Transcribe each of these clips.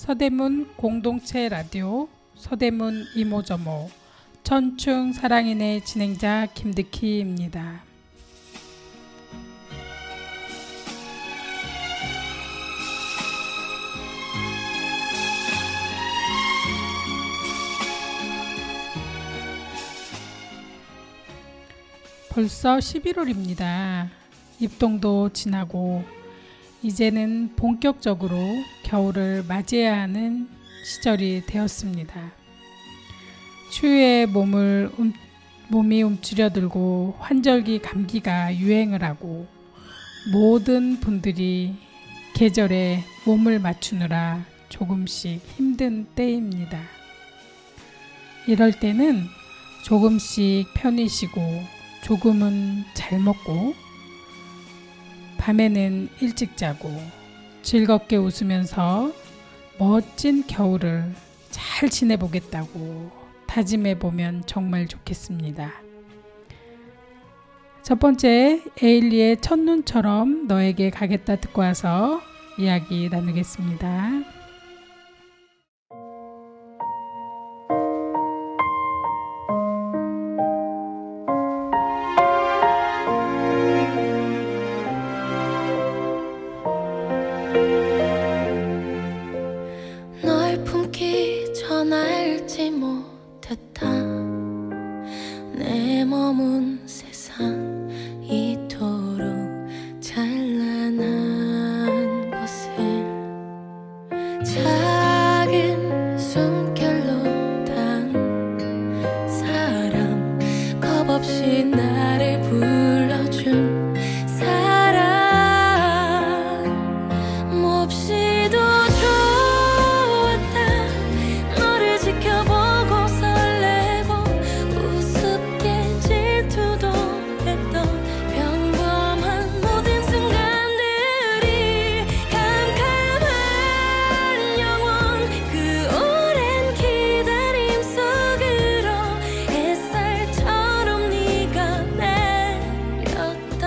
서대문 공동체 라디오 서대문 이모저모 천충 사랑인의 진행자 김득희입니다. 벌써 11월입니다. 입동도 지나고 이제는 본격적으로 겨울을 맞이해야 하는 시절이 되었습니다. 추위에 몸이 움츠려들고 환절기 감기가 유행을 하고 모든 분들이 계절에 몸을 맞추느라 조금씩 힘든 때입니다. 이럴 때는 조금씩 편히 쉬고 조금은 잘 먹고 밤에는 일찍 자고 즐겁게 웃으면서 멋진 겨울을 잘 지내보겠다고 다짐해보면 정말 좋겠습니다. 첫 번째, 에일리의 첫눈처럼 너에게 가겠다 듣고 와서 이야기 나누겠습니다. 널 품기 전 알지 못했다. 내 머문 세상 이토록 찬란한 것을 작은 숨결로 단 사람 겁없이 나를 불러준 사람 몹시도 지켜보고 설레고 우습게 질투도 했던 평범한 모든 순간들이 캄캄한 영원 그 오랜 기다림 속으로 햇살처럼 네가 내렸다.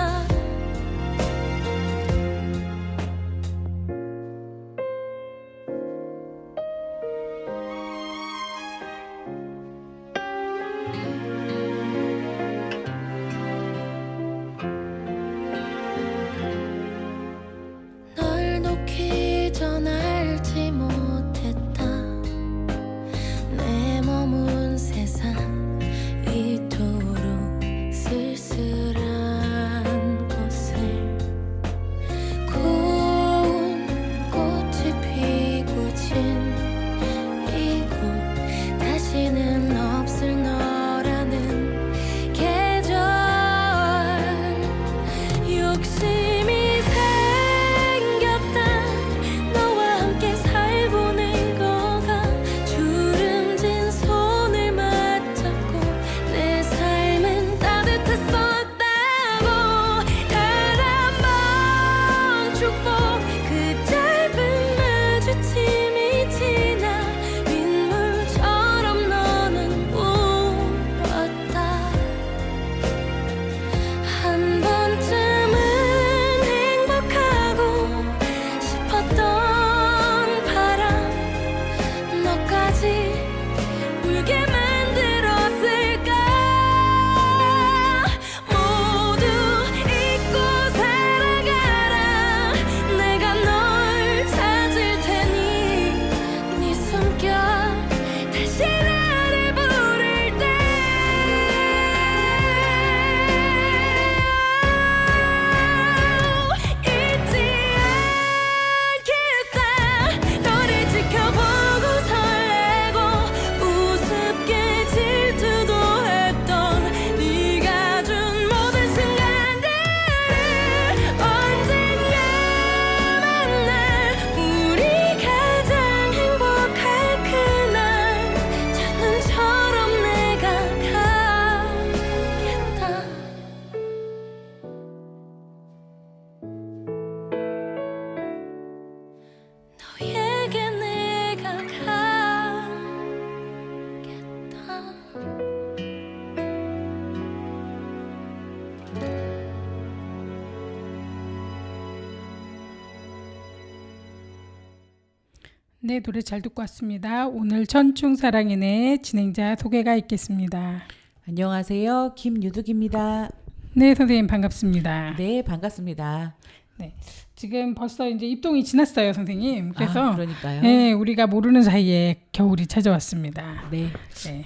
네, 노래 잘 듣고 왔습니다. 오늘 천충사랑인의 진행자 소개가 있겠습니다. 안녕하세요. 김유득입니다. 네, 선생님 반갑습니다. 네, 반갑습니다. 네, 지금 벌써 이제 입동이 지났어요, 선생님. 그래서 그러니까요. 네, 우리가 모르는 사이에 겨울이 찾아왔습니다. 네. 네.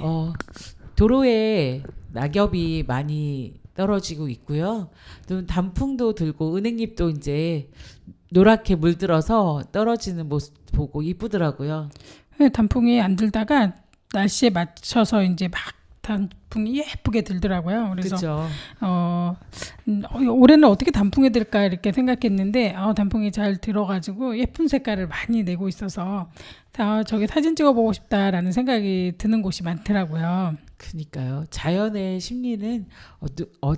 도로에 낙엽이 많이 떨어지고 있고요. 또 단풍도 들고 은행잎도 이제 노랗게 물들어서 떨어지는 모습 보고 이쁘더라고요. 네, 단풍이 안 들다가 날씨에 맞춰서 이제 막 단풍이 예쁘게 들더라고요. 그래서 그렇죠. 올해는 어떻게 단풍이 들까 이렇게 생각했는데 단풍이 잘 들어가지고 예쁜 색깔을 많이 내고 있어서 저기 사진 찍어보고 싶다라는 생각이 드는 곳이 많더라고요. 그러니까요. 자연의 심리는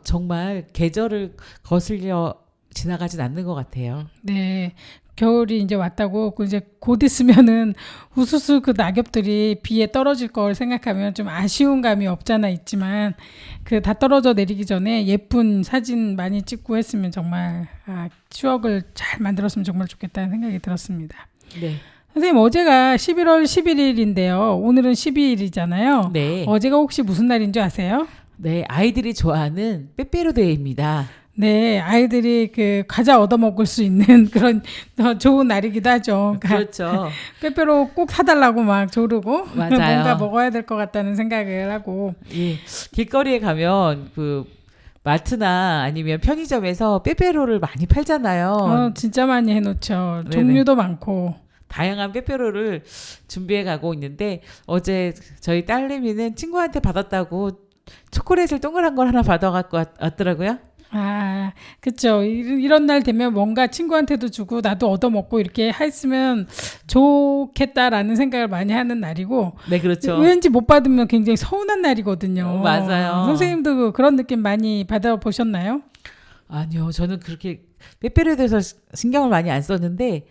정말 계절을 거슬려 지나가진 않는 것 같아요. 네, 겨울이 이제 왔다고 이제 곧 있으면은 우수수 그 낙엽들이 비에 떨어질 걸 생각하면 좀 아쉬운 감이 없잖아 있지만 그 다 떨어져 내리기 전에 예쁜 사진 많이 찍고 했으면 정말 추억을 잘 만들었으면 정말 좋겠다는 생각이 들었습니다. 네. 선생님, 어제가 11월 11일인데요. 오늘은 12일이잖아요. 네. 어제가 혹시 무슨 날인 줄 아세요? 네, 아이들이 좋아하는 빼빼로데이입니다. 네, 아이들이 그 과자 얻어 먹을 수 있는 그런 좋은 날이기도 하죠. 그렇죠. 빼빼로 꼭 사달라고 막 조르고 맞아요. 뭔가 먹어야 될 것 같다는 생각을 하고. 예, 길거리에 가면 그 마트나 아니면 편의점에서 빼빼로를 많이 팔잖아요. 진짜 많이 해놓죠. 네네. 종류도 많고. 다양한 빼빼로를 준비해 가고 있는데 어제 저희 딸내미는 친구한테 받았다고 초콜릿을 동그란 걸 하나 받아갖고 왔더라고요. 그쵸. 이런 날 되면 뭔가 친구한테도 주고 나도 얻어먹고 이렇게 했으면 좋겠다라는 생각을 많이 하는 날이고. 네, 그렇죠. 왠지 못 받으면 굉장히 서운한 날이거든요. 맞아요. 선생님도 그런 느낌 많이 받아보셨나요? 아니요, 저는 그렇게 빼빼로에 대해서 신경을 많이 안 썼는데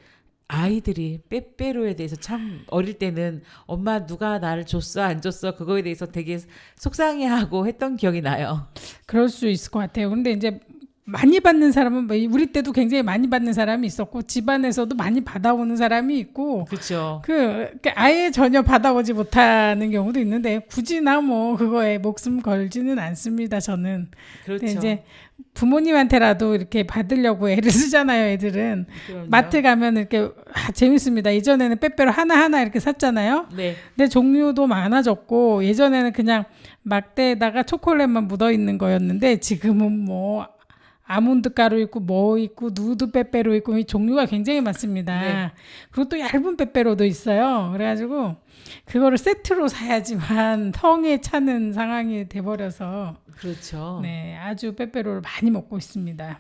아이들이 빼빼로에 대해서 참 어릴 때는 엄마 누가 나를 줬어 안 줬어 그거에 대해서 되게 속상해하고 했던 기억이 나요. 그럴 수 있을 것 같아요. 근데 이제 많이 받는 사람은 우리 때도 굉장히 많이 받는 사람이 있었고 집안에서도 많이 받아오는 사람이 있고 그렇죠. 아예 전혀 받아오지 못하는 경우도 있는데 굳이 나 뭐 그거에 목숨 걸지는 않습니다. 저는. 그렇죠. 근데 이제 부모님한테라도 이렇게 받으려고 애를 쓰잖아요. 애들은. 그럼요. 마트 가면 이렇게 재밌습니다. 이전에는 빼빼로 하나하나 이렇게 샀잖아요. 네. 근데 종류도 많아졌고 예전에는 그냥 막대에다가 초콜릿만 묻어 있는 거였는데 지금은 뭐 아몬드 가루 있고 뭐 있고 누드 빼빼로 있고 이 종류가 굉장히 많습니다. 네. 그리고 또 얇은 빼빼로도 있어요. 그래가지고 그거를 세트로 사야지만 성에 차는 상황이 돼버려서 그렇죠. 네, 아주 빼빼로를 많이 먹고 있습니다.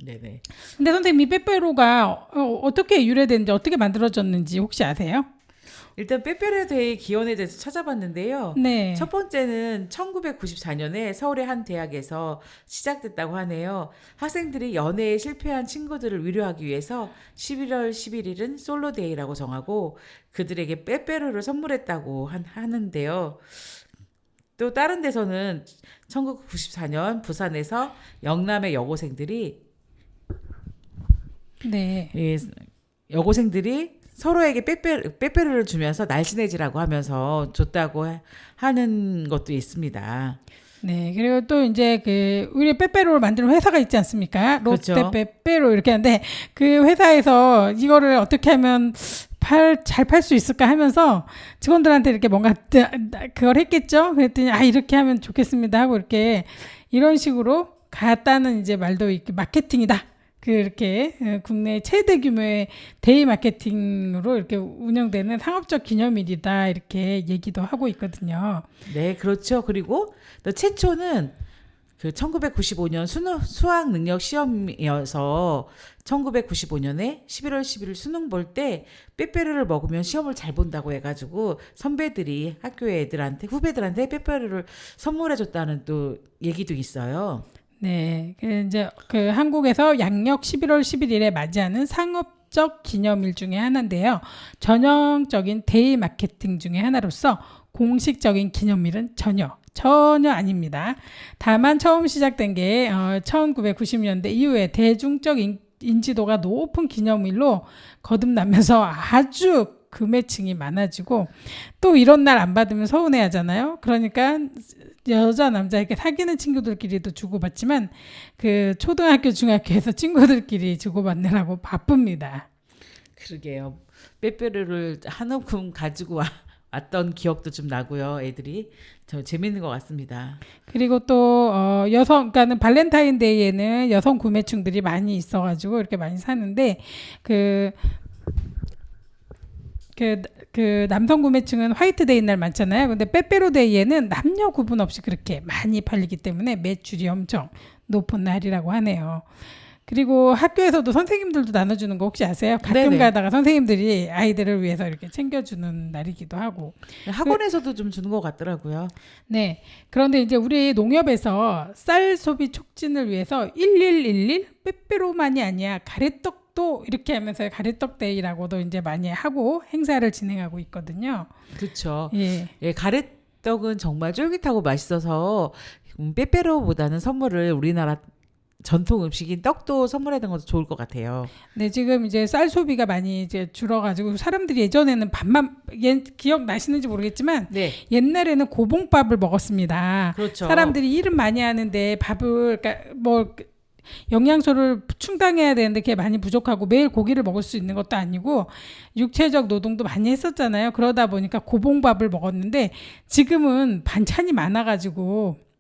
네네. 근데 선생님 이 빼빼로가 어떻게 유래됐는지 어떻게 만들어졌는지 혹시 아세요? 일단 빼빼로 데이 기원에 대해서 찾아봤는데요. 네. 첫 번째는 1994년에 서울의 한 대학에서 시작됐다고 하네요. 학생들이 연애에 실패한 친구들을 위로하기 위해서 11월 11일은 솔로데이라고 정하고 그들에게 빼빼로를 선물했다고 하는데요. 또 다른 데서는 1994년 부산에서 영남의 여고생들이 네. 여고생들이 서로에게 빼빼로를 주면서 날씬해지라고 하면서 줬다고 하는 것도 있습니다. 네, 그리고 또 이제 우리 빼빼로를 만드는 회사가 있지 않습니까? 롯데 그렇죠. 빼빼로 이렇게 하는데 그 회사에서 이거를 어떻게 하면 잘 팔 수 있을까 하면서 직원들한테 이렇게 뭔가 그걸 했겠죠? 그랬더니 이렇게 하면 좋겠습니다 하고 이렇게 이런 식으로 갔다는 이제 말도 있고 마케팅이다. 그렇게 국내 최대 규모의 데이 마케팅으로 이렇게 운영되는 상업적 기념일이다 이렇게 얘기도 하고 있거든요. 네, 그렇죠. 그리고 또 최초는 그 1995년 수학 능력 시험이어서 1995년에 11월 11일 수능 볼 때 빼빼로를 먹으면 시험을 잘 본다고 해가지고 선배들이 학교 애들한테 후배들한테 빼빼로를 선물해 줬다는 또 얘기도 있어요. 네, 이제 한국에서 양력 11월 11일에 맞이하는 상업적 기념일 중에 하나인데요. 전형적인 데이 마케팅 중에 하나로서 공식적인 기념일은 전혀 아닙니다. 다만 처음 시작된 게 1990년대 이후에 대중적 인지도가 높은 기념일로 거듭나면서 아주 금해층이 많아지고 또 이런 날 안 받으면 서운해 하잖아요. 그러니까 여자 남자 이렇게 사귀는 친구들끼리도 주고받지만 그 초등학교 중학교에서 친구들끼리 주고받느라고 바쁩니다. 그러게요. 빼빼로를 한 움큼 가지고 왔던 기억도 좀 나고요. 애들이 저 재밌는 것 같습니다. 그리고 또 그러니까는 발렌타인데이에는 여성 구매층들이 많이 있어가지고 이렇게 많이 사는데 그 남성 구매층은 화이트데이 날 많잖아요. 근데 빼빼로데이에는 남녀 구분 없이 그렇게 많이 팔리기 때문에 매출이 엄청 높은 날이라고 하네요. 그리고 학교에서도 선생님들도 나눠주는 거 혹시 아세요? 가끔 네네. 가다가 선생님들이 아이들을 위해서 이렇게 챙겨주는 날이기도 하고. 학원에서도 좀 주는 것 같더라고요. 네. 그런데 이제 우리 농협에서 쌀 소비 촉진을 위해서 1111 빼빼로만이 아니야 가래떡도 이렇게 하면서 가래떡 데이라고도 이제 많이 하고 행사를 진행하고 있거든요. 그렇죠. 예. 예, 가래떡은 정말 쫄깃하고 맛있어서 빼빼로보다는 선물을 우리나라 전통 음식인 떡도 선물하는 것도 좋을 것 같아요. 네, 지금 이제 쌀 소비가 많이 이제 줄어가지고 사람들이 예전에는 밥만 기억 나시는지 모르겠지만 네, 옛날에는 고봉밥을 먹었습니다. 그렇죠. 사람들이 일은 많이 하는데 밥을 그러니까 뭐 영양소를 충당해야 되는데 그게 많이 부족하고 매일 고기를 먹을 수 있는 것도 아니고 육체적 노동도 많이 했었잖아요. 그러다 보니까 고봉밥을 먹었는데 지금은 반찬이 많아가지고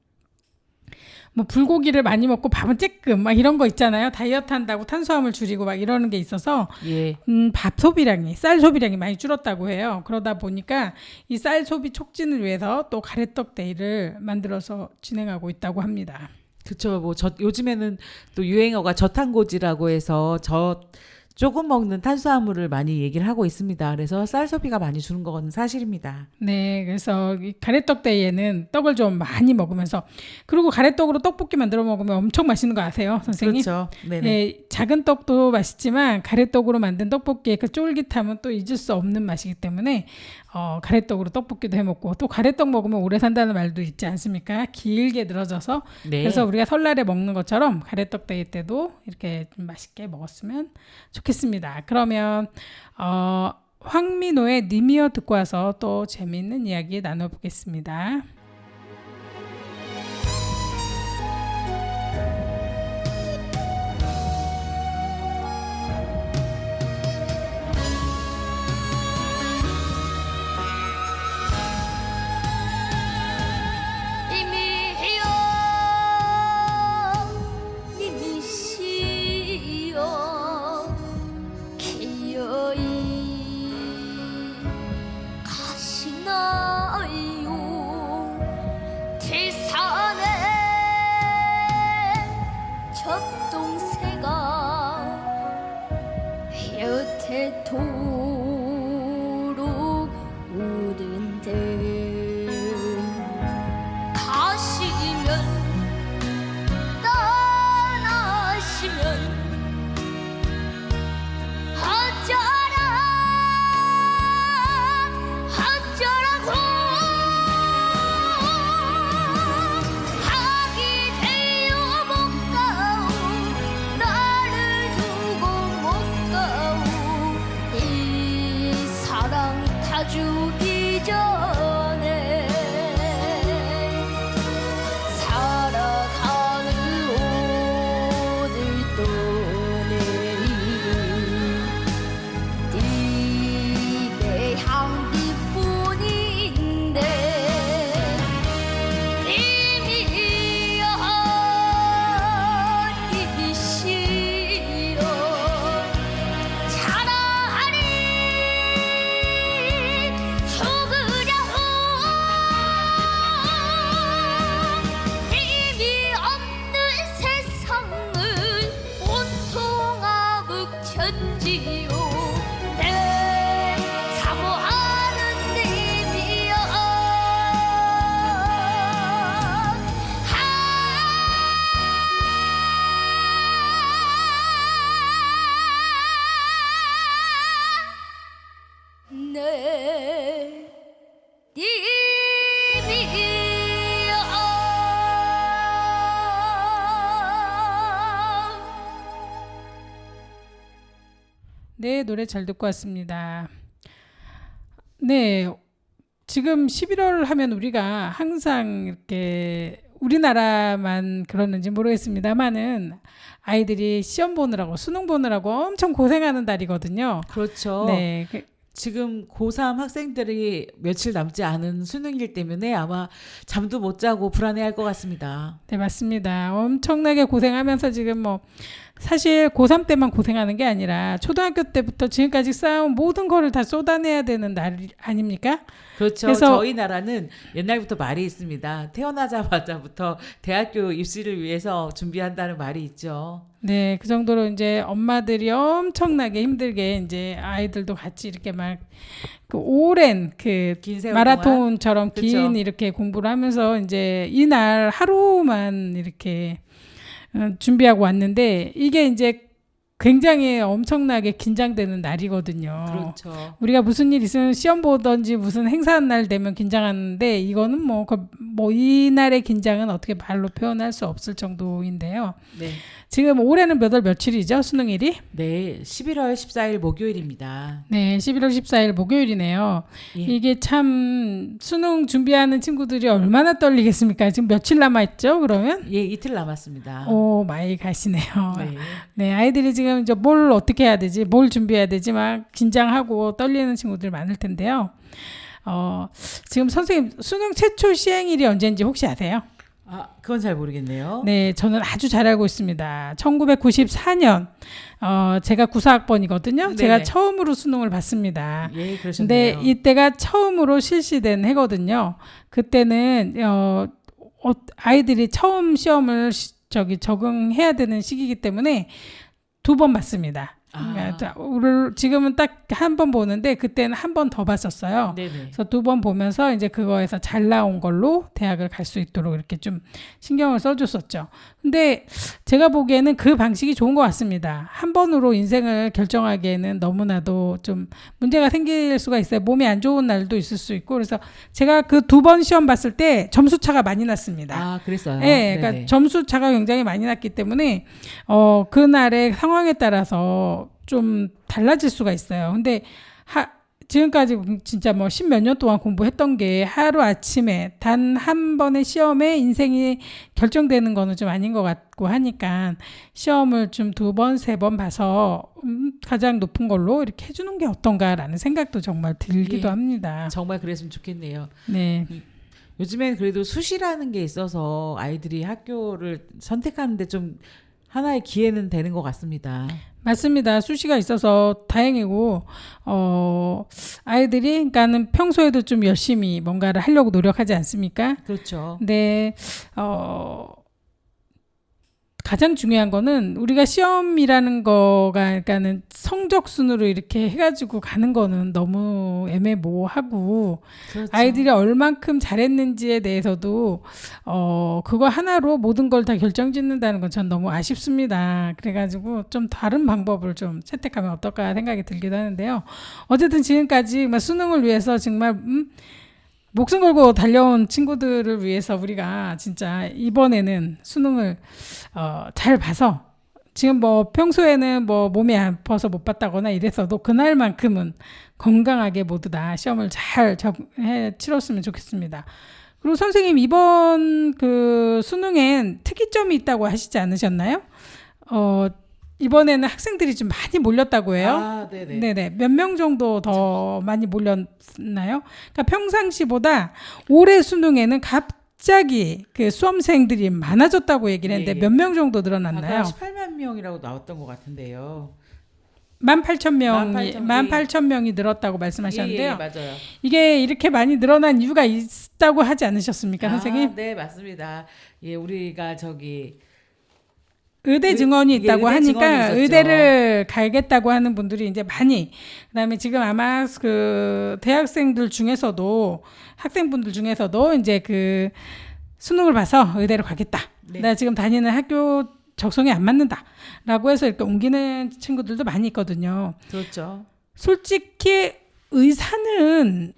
뭐 불고기를 많이 먹고 밥은 쬐끔 막 이런 거 있잖아요. 다이어트 한다고 탄수화물 줄이고 막 이러는 게 있어서 예, 밥 소비량이 쌀 소비량이 많이 줄었다고 해요. 그러다 보니까 이 쌀 소비 촉진을 위해서 또 가래떡 데이를 만들어서 진행하고 있다고 합니다. 그렇죠. 뭐 요즘에는 또 유행어가 저탄고지라고 해서 조금 먹는 탄수화물을 많이 얘기를 하고 있습니다. 그래서 쌀 소비가 많이 주는 건 사실입니다. 네, 그래서 이 가래떡 데이에는 떡을 좀 많이 먹으면서 그리고 가래떡으로 떡볶이 만들어 먹으면 엄청 맛있는 거 아세요, 선생님? 그렇죠. 네네. 네, 작은 떡도 맛있지만 가래떡으로 만든 떡볶이의 그 쫄깃함은 또 잊을 수 없는 맛이기 때문에 가래떡으로 떡볶이도 해 먹고 또 가래떡 먹으면 오래 산다는 말도 있지 않습니까? 길게 늘어져서 네. 그래서 우리가 설날에 먹는 것처럼 가래떡 데이 때도 이렇게 좀 맛있게 먹었으면 좋겠습니다. 그러면 황민호의 님이여 듣고 와서 또 재미있는 이야기 나눠보겠습니다. 이미여 이미시여 기어이 가시나요 태산에 젖동새가 여태도록 우는데 가시면 떠나시면 어쩌라 어쩌라고 하기 돼요 못 가오 나를 두고 못 가오 이 사랑 다 주기 전에 살아가는 오늘 떠내리 입의 향기뿐인데 이미여 이미시여 차라리 죽으려고 힘이 없는 세상을 온통 아북천지요 내 사모하는 님이여 내 님이여 네, 노래 잘 듣고 왔습니다. 네, 지금 11월 하면 우리가 항상 이렇게 우리나라만 그러는지 모르겠습니다만은 아이들이 시험 보느라고 수능 보느라고 엄청 고생하는 달이거든요. 그렇죠. 네, 지금 고3 학생들이 며칠 남지 않은 수능일 때문에 아마 잠도 못 자고 불안해할 것 같습니다. 네, 맞습니다. 엄청나게 고생하면서 지금 뭐 사실 고3 때만 고생하는 게 아니라 초등학교 때부터 지금까지 쌓아온 모든 거를 다 쏟아내야 되는 날 아닙니까? 그렇죠. 그래서- 저희 나라는 옛날부터 말이 있습니다. 태어나자마자부터 대학교 입시를 위해서 준비한다는 말이 있죠. 네, 그 정도로 이제 엄마들이 엄청나게 힘들게 이제 아이들도 같이 이렇게 막 그 오랜 그 긴 세월 동안. 마라톤처럼 긴 그쵸. 이렇게 공부를 하면서 이제 이날 하루만 이렇게 준비하고 왔는데 이게 이제 굉장히 엄청나게 긴장되는 날이거든요. 그렇죠. 우리가 무슨 일 있으면 시험 보든지 무슨 행사한 날 되면 긴장하는데 이거는 뭐 이날의 긴장은 어떻게 말로 표현할 수 없을 정도인데요. 네. 지금 올해는 몇 월 며칠이죠? 수능일이? 네, 11월 14일 목요일입니다. 네, 11월 14일 목요일이네요. 예. 이게 참 수능 준비하는 친구들이 얼마나 떨리겠습니까? 지금 며칠 남아있죠? 그러면? 예, 이틀 남았습니다. 오 마이 가시네요. 네. 네, 아이들이 지금 이제 뭘 어떻게 해야 되지, 뭘 준비해야 되지, 막 긴장하고 떨리는 친구들 많을 텐데요. 지금 선생님 수능 최초 시행일이 언제인지 혹시 아세요? 아, 그건 잘 모르겠네요. 네, 저는 아주 잘 알고 있습니다. 1994년, 제가 9사학번이거든요. 제가 네네. 처음으로 수능을 봤습니다. 예, 근데 그러셨네요. 이때가 처음으로 실시된 해거든요. 그때는 아이들이 처음 시험을 적응해야 되는 시기이기 때문에 2번 봤습니다. 그러니까 지금은 딱 한 번 보는데 그때는 한 번 더 봤었어요. 네네. 그래서 2번 보면서 이제 그거에서 잘 나온 걸로 대학을 갈 수 있도록 이렇게 좀 신경을 써줬었죠. 근데 제가 보기에는 그 방식이 좋은 것 같습니다. 한 번으로 인생을 결정하기에는 너무나도 좀 문제가 생길 수가 있어요. 몸이 안 좋은 날도 있을 수 있고 그래서 제가 그 2번 시험 봤을 때 점수 차가 많이 났습니다. 아, 그랬어요. 네, 그러니까 네네. 점수 차가 굉장히 많이 났기 때문에 그날의 상황에 따라서 좀 달라질 수가 있어요. 근데 지금까지 진짜 뭐 10몇 년 동안 공부했던 게 하루 아침에 단 한 번의 시험에 인생이 결정되는 거는 좀 아닌 것 같고 하니까 시험을 좀 2번, 3번 봐서 가장 높은 걸로 이렇게 해주는 게 어떤가라는 생각도 정말 들기도 예. 합니다. 정말 그랬으면 좋겠네요. 네. 요즘엔 그래도 수시라는 게 있어서 아이들이 학교를 선택하는데 좀 하나의 기회는 되는 것 같습니다. 맞습니다. 수시가 있어서 다행이고 아이들이 그러니까는 평소에도 좀 열심히 뭔가를 하려고 노력하지 않습니까? 그렇죠. 근데 가장 중요한 거는 우리가 시험이라는 거가 그러니까는 성적 순으로 이렇게 해가지고 가는 거는 너무 애매모호하고 그렇죠. 아이들이 얼만큼 잘했는지에 대해서도 그거 하나로 모든 걸 다 결정짓는다는 건 전 너무 아쉽습니다. 그래가지고 좀 다른 방법을 좀 채택하면 어떨까 생각이 들기도 하는데요. 어쨌든 지금까지 수능을 위해서 정말 목숨 걸고 달려온 친구들을 위해서 우리가 진짜 이번에는 수능을 잘 봐서 지금 뭐 평소에는 뭐 몸이 아파서 못 봤다거나 이랬어도 그날만큼은 건강하게 모두 다 시험을 잘 치렀으면 좋겠습니다. 그리고 선생님 이번 그 수능엔 특이점이 있다고 하시지 않으셨나요? 이번에는 학생들이 좀 많이 몰렸다고 해요. 아, 네네. 네네. 몇 명 정도 더 많이 몰렸나요? 그러니까 평상시보다 올해 수능에는 갑자기 그 수험생들이 많아졌다고 얘기를 했는데 예, 예. 몇 명 정도 늘어났나요? 아까 18만 명이라고 나왔던 것 같은데요. 18,000명이 18,000 18,000명이 늘었다고 말씀하셨는데요. 예, 맞아요. 이게 이렇게 많이 늘어난 이유가 있다고 하지 않으셨습니까, 선생님? 네, 맞습니다. 예, 우리가 저기 의대 증원이 이게 있다고 의대 하니까 증원이 있었죠. 의대를 가겠다고 하는 분들이 이제 많이 그다음에 지금 아마 그 대학생들 중에서도 학생분들 중에서도 이제 그 수능을 봐서 의대를 가겠다. 네. 나 지금 다니는 학교 적성에 안 맞는다라고 해서 이렇게 옮기는 친구들도 많이 있거든요. 그렇죠. 솔직히 의사는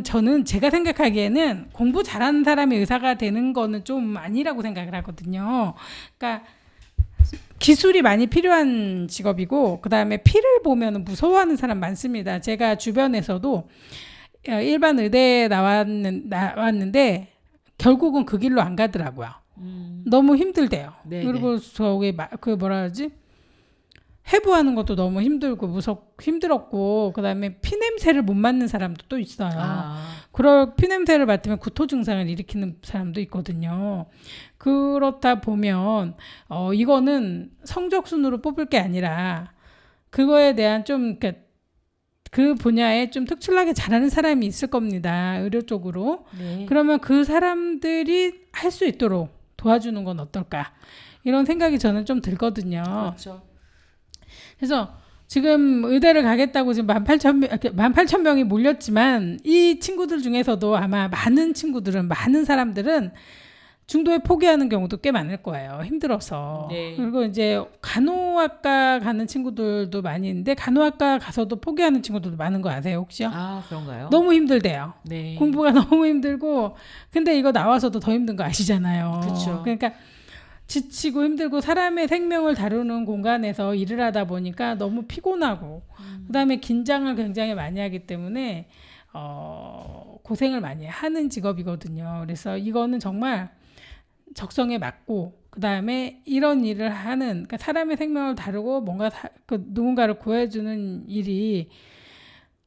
저는 제가 생각하기에는 공부 잘하는 사람이 의사가 되는 거는 좀 아니라고 생각을 하거든요. 그러니까 기술이 많이 필요한 직업이고 그다음에 피를 보면 무서워하는 사람 많습니다. 제가 주변에서도 일반 의대에 나왔는데 결국은 그 길로 안 가더라고요. 너무 힘들대요. 네네. 그리고 저기 그 뭐라 하지? 해부하는 것도 너무 힘들고 힘들었고 그다음에 피 냄새를 못 맡는 사람도 또 있어요. 그럴 피 냄새를 맡으면 구토 증상을 일으키는 사람도 있거든요. 그렇다 보면 이거는 성적 순으로 뽑을 게 아니라 그거에 대한 좀 그 분야에 좀 특출나게 잘하는 사람이 있을 겁니다. 의료 쪽으로. 네. 그러면 그 사람들이 할 수 있도록 도와주는 건 어떨까? 이런 생각이 저는 좀 들거든요. 그렇죠. 그래서 지금 의대를 가겠다고 지금 18,000명이 몰렸지만 이 친구들 중에서도 아마 많은 사람들은 중도에 포기하는 경우도 꽤 많을 거예요. 힘들어서. 네. 그리고 이제 간호학과 가는 친구들도 많이 있는데 간호학과 가서도 포기하는 친구들도 많은 거 아세요, 혹시요? 그런가요? 너무 힘들대요. 네. 공부가 너무 힘들고 근데 이거 나와서도 더 힘든 거 아시잖아요. 그쵸. 그러니까 지치고 힘들고 사람의 생명을 다루는 공간에서 일을 하다 보니까 너무 피곤하고 그다음에 긴장을 굉장히 많이 하기 때문에 고생을 많이 하는 직업이거든요. 그래서 이거는 정말 적성에 맞고 그다음에 이런 일을 하는 그러니까 사람의 생명을 다루고 뭔가 누군가를 구해주는 일이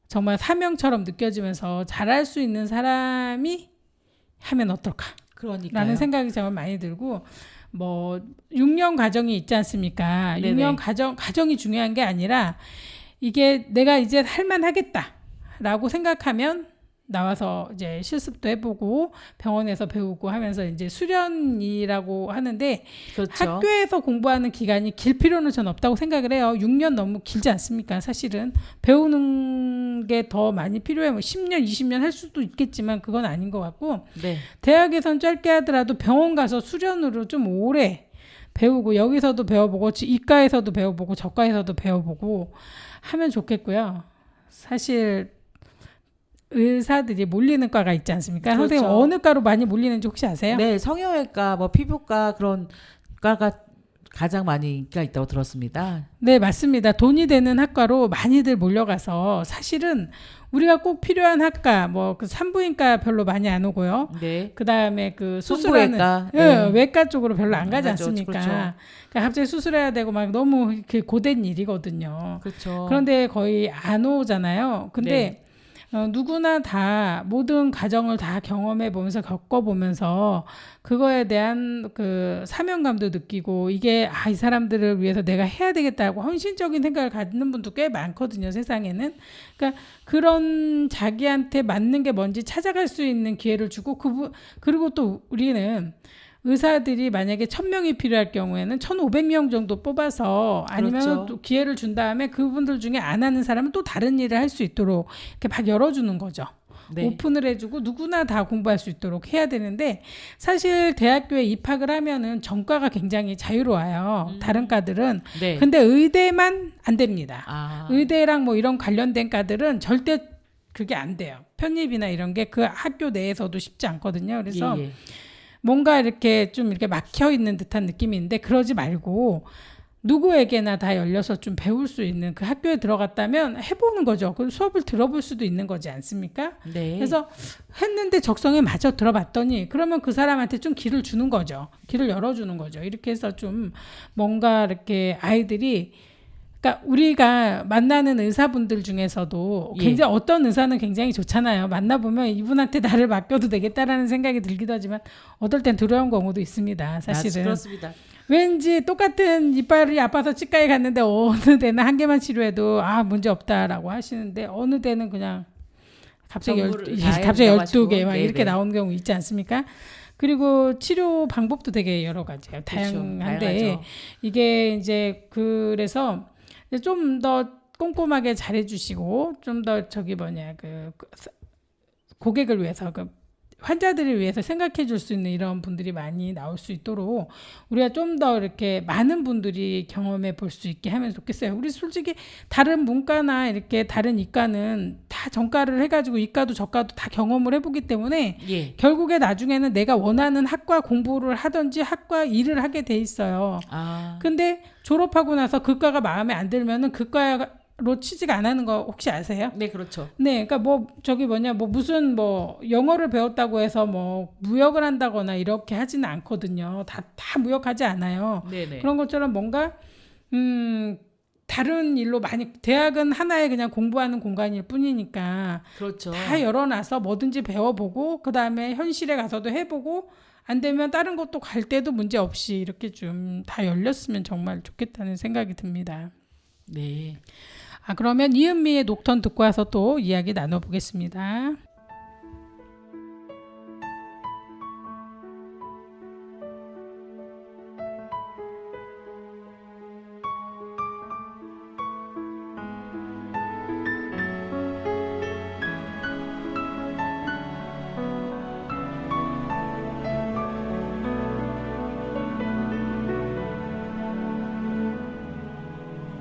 정말 사명처럼 느껴지면서 잘할 수 있는 사람이 하면 어떨까? 그러니까요. 라는 생각이 정말 많이 들고 뭐 6년 과정이 있지 않습니까? 네네. 6년 과정이 중요한 게 아니라 이게 내가 이제 할만하겠다라고 생각하면 나와서 이제 실습도 해보고 병원에서 배우고 하면서 이제 수련이라고 하는데 그렇죠. 학교에서 공부하는 기간이 길 필요는 전 없다고 생각을 해요. 6년 너무 길지 않습니까? 사실은 배우는 게 더 많이 필요해. 뭐 10년, 20년 할 수도 있겠지만 그건 아닌 것 같고 네. 대학에선 짧게 하더라도 병원 가서 수련으로 좀 오래 배우고 여기서도 배워보고 이과에서도 배워보고 저과에서도 배워보고 하면 좋겠고요. 사실 의사들이 몰리는 과가 있지 않습니까? 그렇죠. 선생님 어느 과로 많이 몰리는지 혹시 아세요? 네, 성형외과, 뭐 피부과 그런 과가 가장 많이 인기가 있다고 들었습니다. 네, 맞습니다. 돈이 되는 학과로 많이들 몰려가서 사실은 우리가 꼭 필요한 학과 뭐 그 산부인과 별로 많이 안 오고요. 네. 그다음에 그 수술하는 성부외과, 외과 쪽으로 별로 안 가지 가죠. 않습니까? 그렇죠. 그러니까 갑자기 수술해야 되고 막 너무 이렇게 고된 일이거든요. 그렇죠. 그런데 거의 안 오잖아요. 근데 누구나 다 모든 과정을 다 경험해 보면서 겪어보면서 그거에 대한 그 사명감도 느끼고 이게 이 사람들을 위해서 내가 해야 되겠다고 헌신적인 생각을 갖는 분도 꽤 많거든요, 세상에는. 그러니까 그런 자기한테 맞는 게 뭔지 찾아갈 수 있는 기회를 주고 그리고 또 우리는 의사들이 만약에 1,000명이 필요할 경우에는 1,500명 정도 뽑아서 아니면 그렇죠. 또 기회를 준 다음에 그분들 중에 안 하는 사람은 또 다른 일을 할 수 있도록 이렇게 막 열어주는 거죠. 네. 오픈을 해주고 누구나 다 공부할 수 있도록 해야 되는데 사실 대학교에 입학을 하면은 전과가 굉장히 자유로워요. 다른 과들은. 네. 근데 의대만 안 됩니다. 의대랑 뭐 이런 관련된 과들은 절대 그게 안 돼요. 편입이나 이런 게 그 학교 내에서도 쉽지 않거든요. 그래서 예. 뭔가 이렇게 좀 이렇게 막혀 있는 듯한 느낌이 있는데 그러지 말고 누구에게나 다 열려서 좀 배울 수 있는 그 학교에 들어갔다면 해보는 거죠. 그 수업을 들어볼 수도 있는 거지 않습니까? 네. 그래서 했는데 적성에 맞아 들어봤더니 그러면 그 사람한테 좀 길을 주는 거죠. 길을 열어주는 거죠. 이렇게 해서 좀 뭔가 이렇게 아이들이 그러니까 우리가 만나는 의사분들 중에서도 굉장히 어떤 의사는 굉장히 좋잖아요. 만나보면 이분한테 나를 맡겨도 되겠다라는 생각이 들기도 하지만 어떨 땐 두려운 경우도 있습니다. 사실은. 그렇습니다. 왠지 똑같은 이빨이 아파서 치과에 갔는데 어느 데는 한 개만 치료해도 문제 없다라고 하시는데 어느 데는 그냥 갑자기 전부를 갑자기 12개 막 네네. 이렇게 나오는 경우 있지 않습니까? 그리고 치료 방법도 되게 여러 가지예요. 다양한데 다양하죠. 이게 이제 그래서 좀 더 꼼꼼하게 잘해주시고 좀 더 고객을 위해서 환자들을 위해서 생각해 줄 수 있는 이런 분들이 많이 나올 수 있도록 우리가 좀 더 이렇게 많은 분들이 경험해 볼 수 있게 하면 좋겠어요. 우리 솔직히 다른 문과나 이렇게 다른 이과는 다 전과를 해가지고 이과도 저과도 다 경험을 해보기 때문에 예. 결국에 나중에는 내가 원하는 학과 공부를 하든지 학과 일을 하게 돼 있어요. 근데 졸업하고 나서 그 과가 마음에 안 들면은 그 과 취직 안 하는 거 혹시 아세요? 네, 그렇죠. 네, 그러니까 무슨 영어를 배웠다고 해서 무역을 한다거나 이렇게 하지는 않거든요. 다 무역하지 않아요. 네네. 그런 것처럼 뭔가 다른 일로 많이 대학은 하나의 그냥 공부하는 공간일 뿐이니까 그렇죠. 다 열어놔서 뭐든지 배워보고 그 다음에 현실에 가서도 해보고 안 되면 다른 것도 갈 때도 문제 없이 이렇게 좀 다 열렸으면 정말 좋겠다는 생각이 듭니다. 네. 그러면 이은미의 녹턴 듣고 와서 또 이야기 나눠보겠습니다.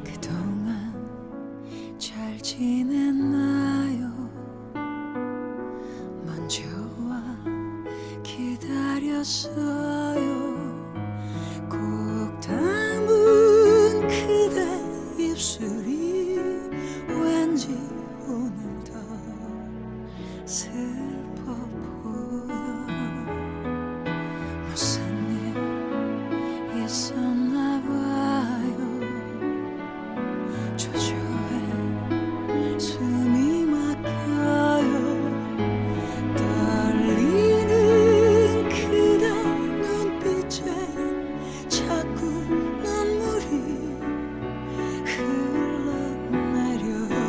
그동안 잘 지냈나요? 먼저 와 기다렸어요. 꼭 닮은 그대 입술이 왠지 오늘 더 슬퍼 보여. 무슨 일 있었나 봐요. 초조해 숨이 막혀요. 떨리는 그대 눈빛에 자꾸 눈물이 흘러내려요.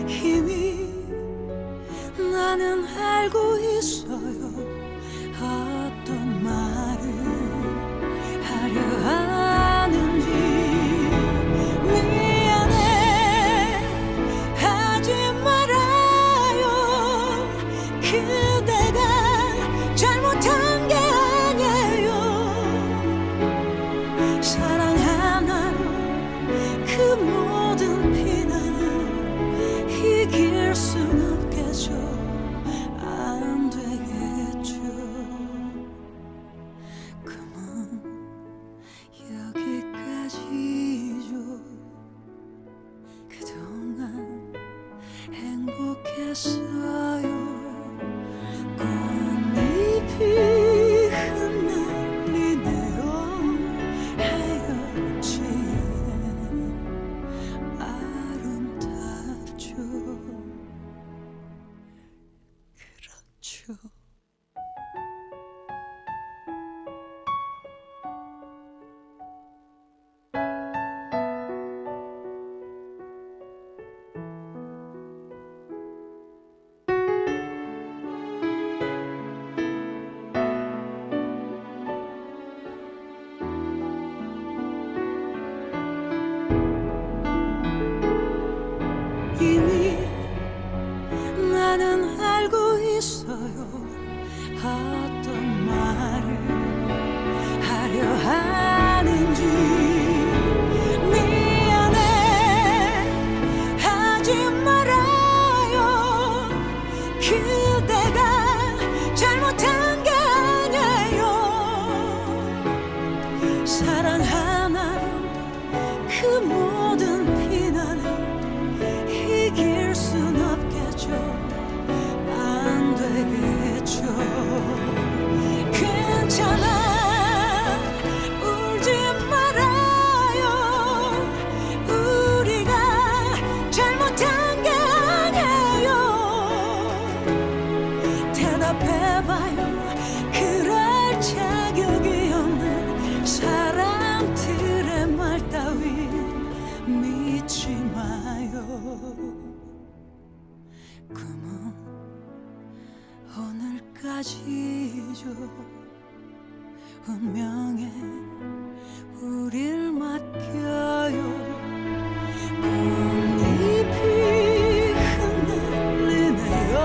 이미 나는 알고 있어요. 어떤 말을 하려 하는지. 미안해 하지 말아요. 그대가 잘못한 게 아니에요. 사랑 하나로 그 모든 비난을 이길 순 없겠죠. 안 되겠죠. 그만 여기까지죠. 그동안 행복했어요. 꽃잎이 흩날리네요. 헤어지에 아름답죠. 그렇죠. 이미 나는 알고 있어요. 어떤 말을 하려 하는지. 미안해 하지 말아요. 그대가 잘못한 게 아니에요. 사랑 하나로 그 모든 비난을 이길 순 없겠죠. 안 되겠죠. 괜찮아 울지 말아요. 우리가 잘못한 게 아니에요. 대답해봐요. 그럴 자격이 없는 사람들의 말 따윈 믿지 마요. 꿈은 오늘까지죠. 운명에 우릴 맡겨요. 꽃잎이 흩날리네요.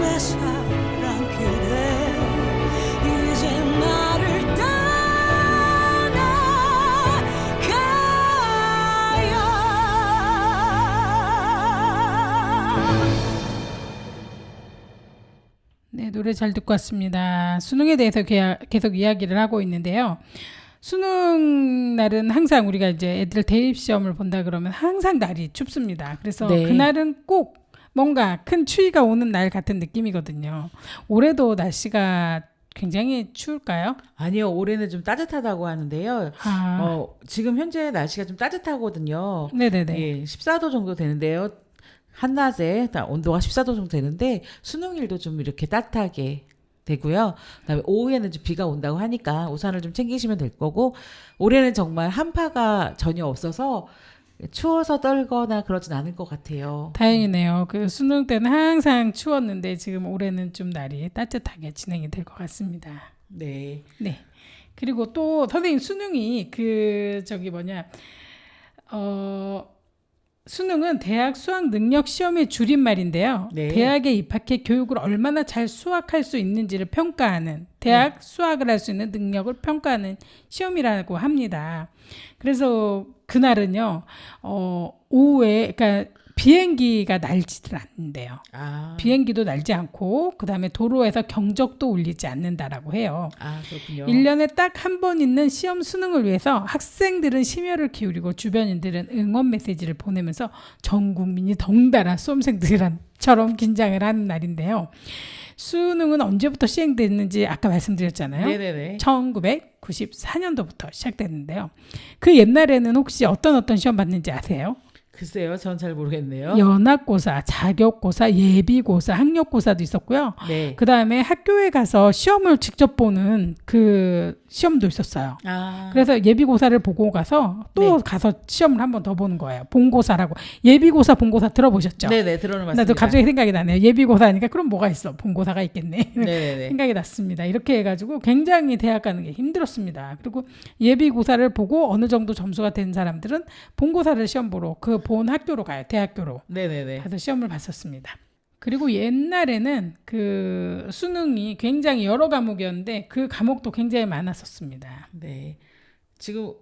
내 사랑 그대 이제 나를 떠나가요. 네, 노래 잘 듣고 왔습니다. 수능에 대해서 계속 이야기를 하고 있는데요. 수능 날은 항상 우리가 이제 애들 대입 시험을 본다 그러면 항상 날이 춥습니다. 그래서 네. 그날은 꼭 뭔가 큰 추위가 오는 날 같은 느낌이거든요. 올해도 날씨가 굉장히 추울까요? 아니요, 올해는 좀 따뜻하다고 하는데요. 지금 현재 날씨가 좀 따뜻하거든요. 네네네. 예, 14도 정도 되는데요. 한낮에 온도가 14도 정도 되는데 수능일도 좀 이렇게 따뜻하게 되고요. 그다음에 오후에는 좀 비가 온다고 하니까 우산을 좀 챙기시면 될 거고, 올해는 정말 한파가 전혀 없어서 추워서 떨거나 그러진 않을 것 같아요. 다행이네요. 그 수능 때는 항상 추웠는데 지금 올해는 좀 날이 따뜻하게 진행이 될 것 같습니다. 네. 네. 그리고 또 선생님 수능이 수능은 대학 수학 능력 시험의 줄임말인데요. 네. 대학에 입학해 교육을 얼마나 잘 수학할 수 있는지를 평가하는 대학 수학을 할 수 있는 능력을 평가하는 시험이라고 합니다. 그래서 그날은요, 오후에 그러니까 비행기가 날지를 않는데요. 비행기도 날지 않고 그다음에 도로에서 경적도 울리지 않는다라고 해요. 그렇군요. 1년에 딱 한 번 있는 시험 수능을 위해서 학생들은 심혈을 기울이고 주변인들은 응원 메시지를 보내면서 전 국민이 덩달아 수험생들처럼 긴장을 하는 날인데요. 수능은 언제부터 시행됐는지 아까 말씀드렸잖아요. 네네네. 1994년도부터 시작됐는데요. 그 옛날에는 혹시 어떤 시험 봤는지 아세요? 글쎄요, 전 잘 모르겠네요. 연합고사, 자격고사, 예비고사, 학력고사도 있었고요. 네. 그 다음에 학교에 가서 시험을 직접 보는 그 시험도 있었어요. 그래서 예비고사를 보고 가서 또 네. 가서 시험을 한 번 더 보는 거예요. 본고사라고. 예비고사, 본고사 들어보셨죠? 네네, 들어봤습니다. 나도 갑자기 생각이 나네요. 예비고사니까 그럼 뭐가 있어? 본고사가 있겠네. 네네네. 생각이 났습니다. 이렇게 해가지고 굉장히 대학 가는 게 힘들었습니다. 그리고 예비고사를 보고 어느 정도 점수가 된 사람들은 본고사를 시험 보러 그 본 학교로 가요. 대학교로. 네네네. 가서 시험을 봤었습니다. 그리고 옛날에는 그 수능이 굉장히 여러 과목이었는데 그 과목도 굉장히 많았었습니다. 네. 지금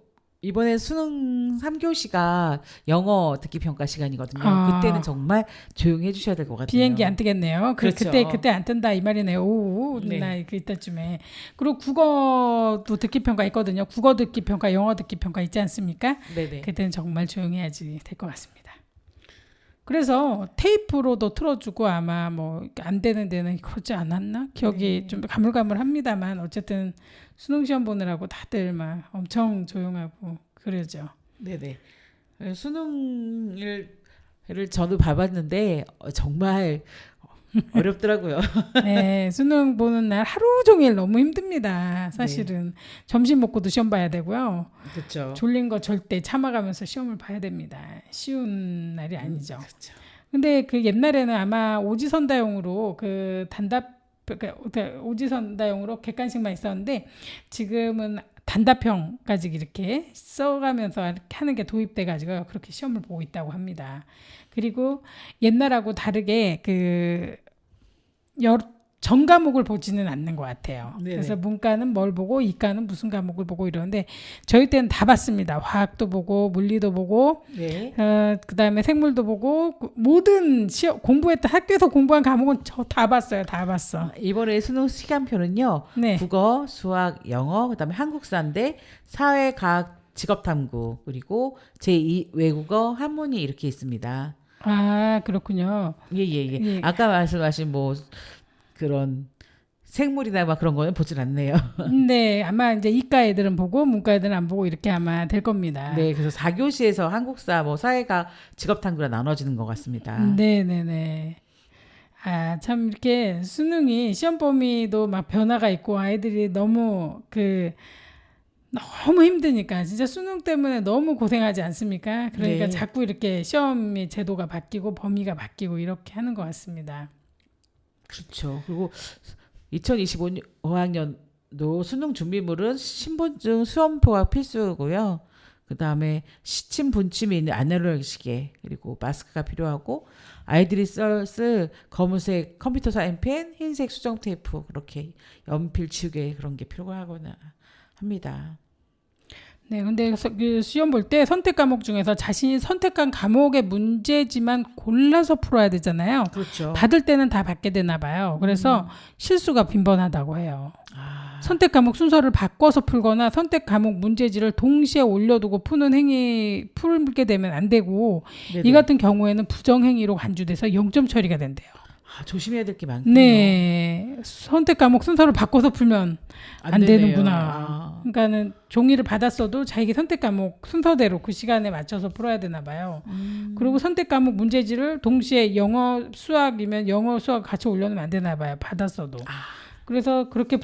이번에 수능 3교시가 영어 듣기 평가 시간이거든요. 그때는 정말 조용히 해주셔야 될 것 같아요. 비행기 안 뜨겠네요. 그렇죠. 그때 안 뜬다 이 말이네요. 오후 네. 나 이때쯤에. 그리고 국어도 듣기 평가 있거든요. 국어 듣기 평가, 영어 듣기 평가 있지 않습니까? 네네. 그때는 정말 조용해야지 될 것 같습니다. 그래서 테이프로도 틀어주고 아마 뭐 안 되는 데는 그러지 않았나? 기억이 좀 가물가물합니다만 어쨌든 수능 시험 보느라고 다들 막 엄청 조용하고 그러죠. 네네. 수능을 저도 봐봤는데 정말 어렵더라고요. 네, 수능 보는 날 하루 종일 너무 힘듭니다. 사실은 점심 먹고도 시험 봐야 되고요. 그렇죠. 졸린 거 절대 참아가면서 시험을 봐야 됩니다. 쉬운 날이 아니죠. 그렇죠. 근데 그 옛날에는 아마 오지선다용으로 오지선다용으로 객관식만 있었는데 지금은 단답형까지 이렇게 써가면서 이렇게 하는 게 도입돼 가지고 그렇게 시험을 보고 있다고 합니다. 그리고 옛날하고 다르게 전 과목을 보지는 않는 것 같아요. 네네. 그래서 문과는 뭘 보고 이과는 무슨 과목을 보고 이러는데 저희 때는 다 봤습니다. 화학도 보고 물리도 보고 네. 그다음에 생물도 보고 모든 공부했던 학교에서 공부한 과목은 저 다 봤어요. 다 봤어. 이번에 수능 시간표는요. 네. 국어, 수학, 영어, 그다음에 한국사인데 사회과학, 직업탐구 그리고 제2 외국어, 한문이 이렇게 있습니다. 아 그렇군요. 예예예. 예. 아까 말씀하신 뭐 그런 생물이나 막 그런 거는 보질 않네요. 네, 아마 이제 이과 애들은 보고 문과 애들은 안 보고 이렇게 아마 될 겁니다. 네, 그래서 4교시에서 한국사, 뭐 사회가, 직업탐구가 나눠지는 것 같습니다. 네네네. 아, 참 이렇게 수능이 시험 범위도 막 변화가 있고 아이들이 너무 힘드니까 진짜 수능 때문에 너무 고생하지 않습니까? 그러니까 네. 자꾸 이렇게 시험의 제도가 바뀌고 범위가 바뀌고 이렇게 하는 것 같습니다. 그렇죠. 그리고 2025학년도 수능 준비물은 신분증, 수험표가 필수고요. 그 다음에 시침, 분침이 있는 아날로그 시계, 그리고 마스크가 필요하고 아이들이 쓸 검은색 컴퓨터 사인펜, 흰색 수정 테이프, 그렇게 연필, 지우개 그런 게 필요하거나 합니다. 네, 근데 그 시험 볼 때 선택 과목 중에서 자신이 선택한 과목의 문제지만 골라서 풀어야 되잖아요. 그렇죠. 받을 때는 다 받게 되나 봐요. 그래서 실수가 빈번하다고 해요. 아, 선택 과목 순서를 바꿔서 풀거나 선택 과목 문제지를 동시에 올려두고 푸는 행위 풀게 되면 안 되고 네네. 이 같은 경우에는 부정행위로 간주돼서 0점 처리가 된대요. 조심해야 될 게 많군요. 네, 선택 과목 순서를 바꿔서 풀면 안 되네요. 되는구나. 그러니까는 종이를 받았어도 자기 선택 과목 순서대로 그 시간에 맞춰서 풀어야 되나 봐요. 그리고 선택 과목 문제지를 동시에 영어, 수학이면 영어, 수학 같이 올려놓으면 안 되나 봐요. 받았어도. 그래서 그렇게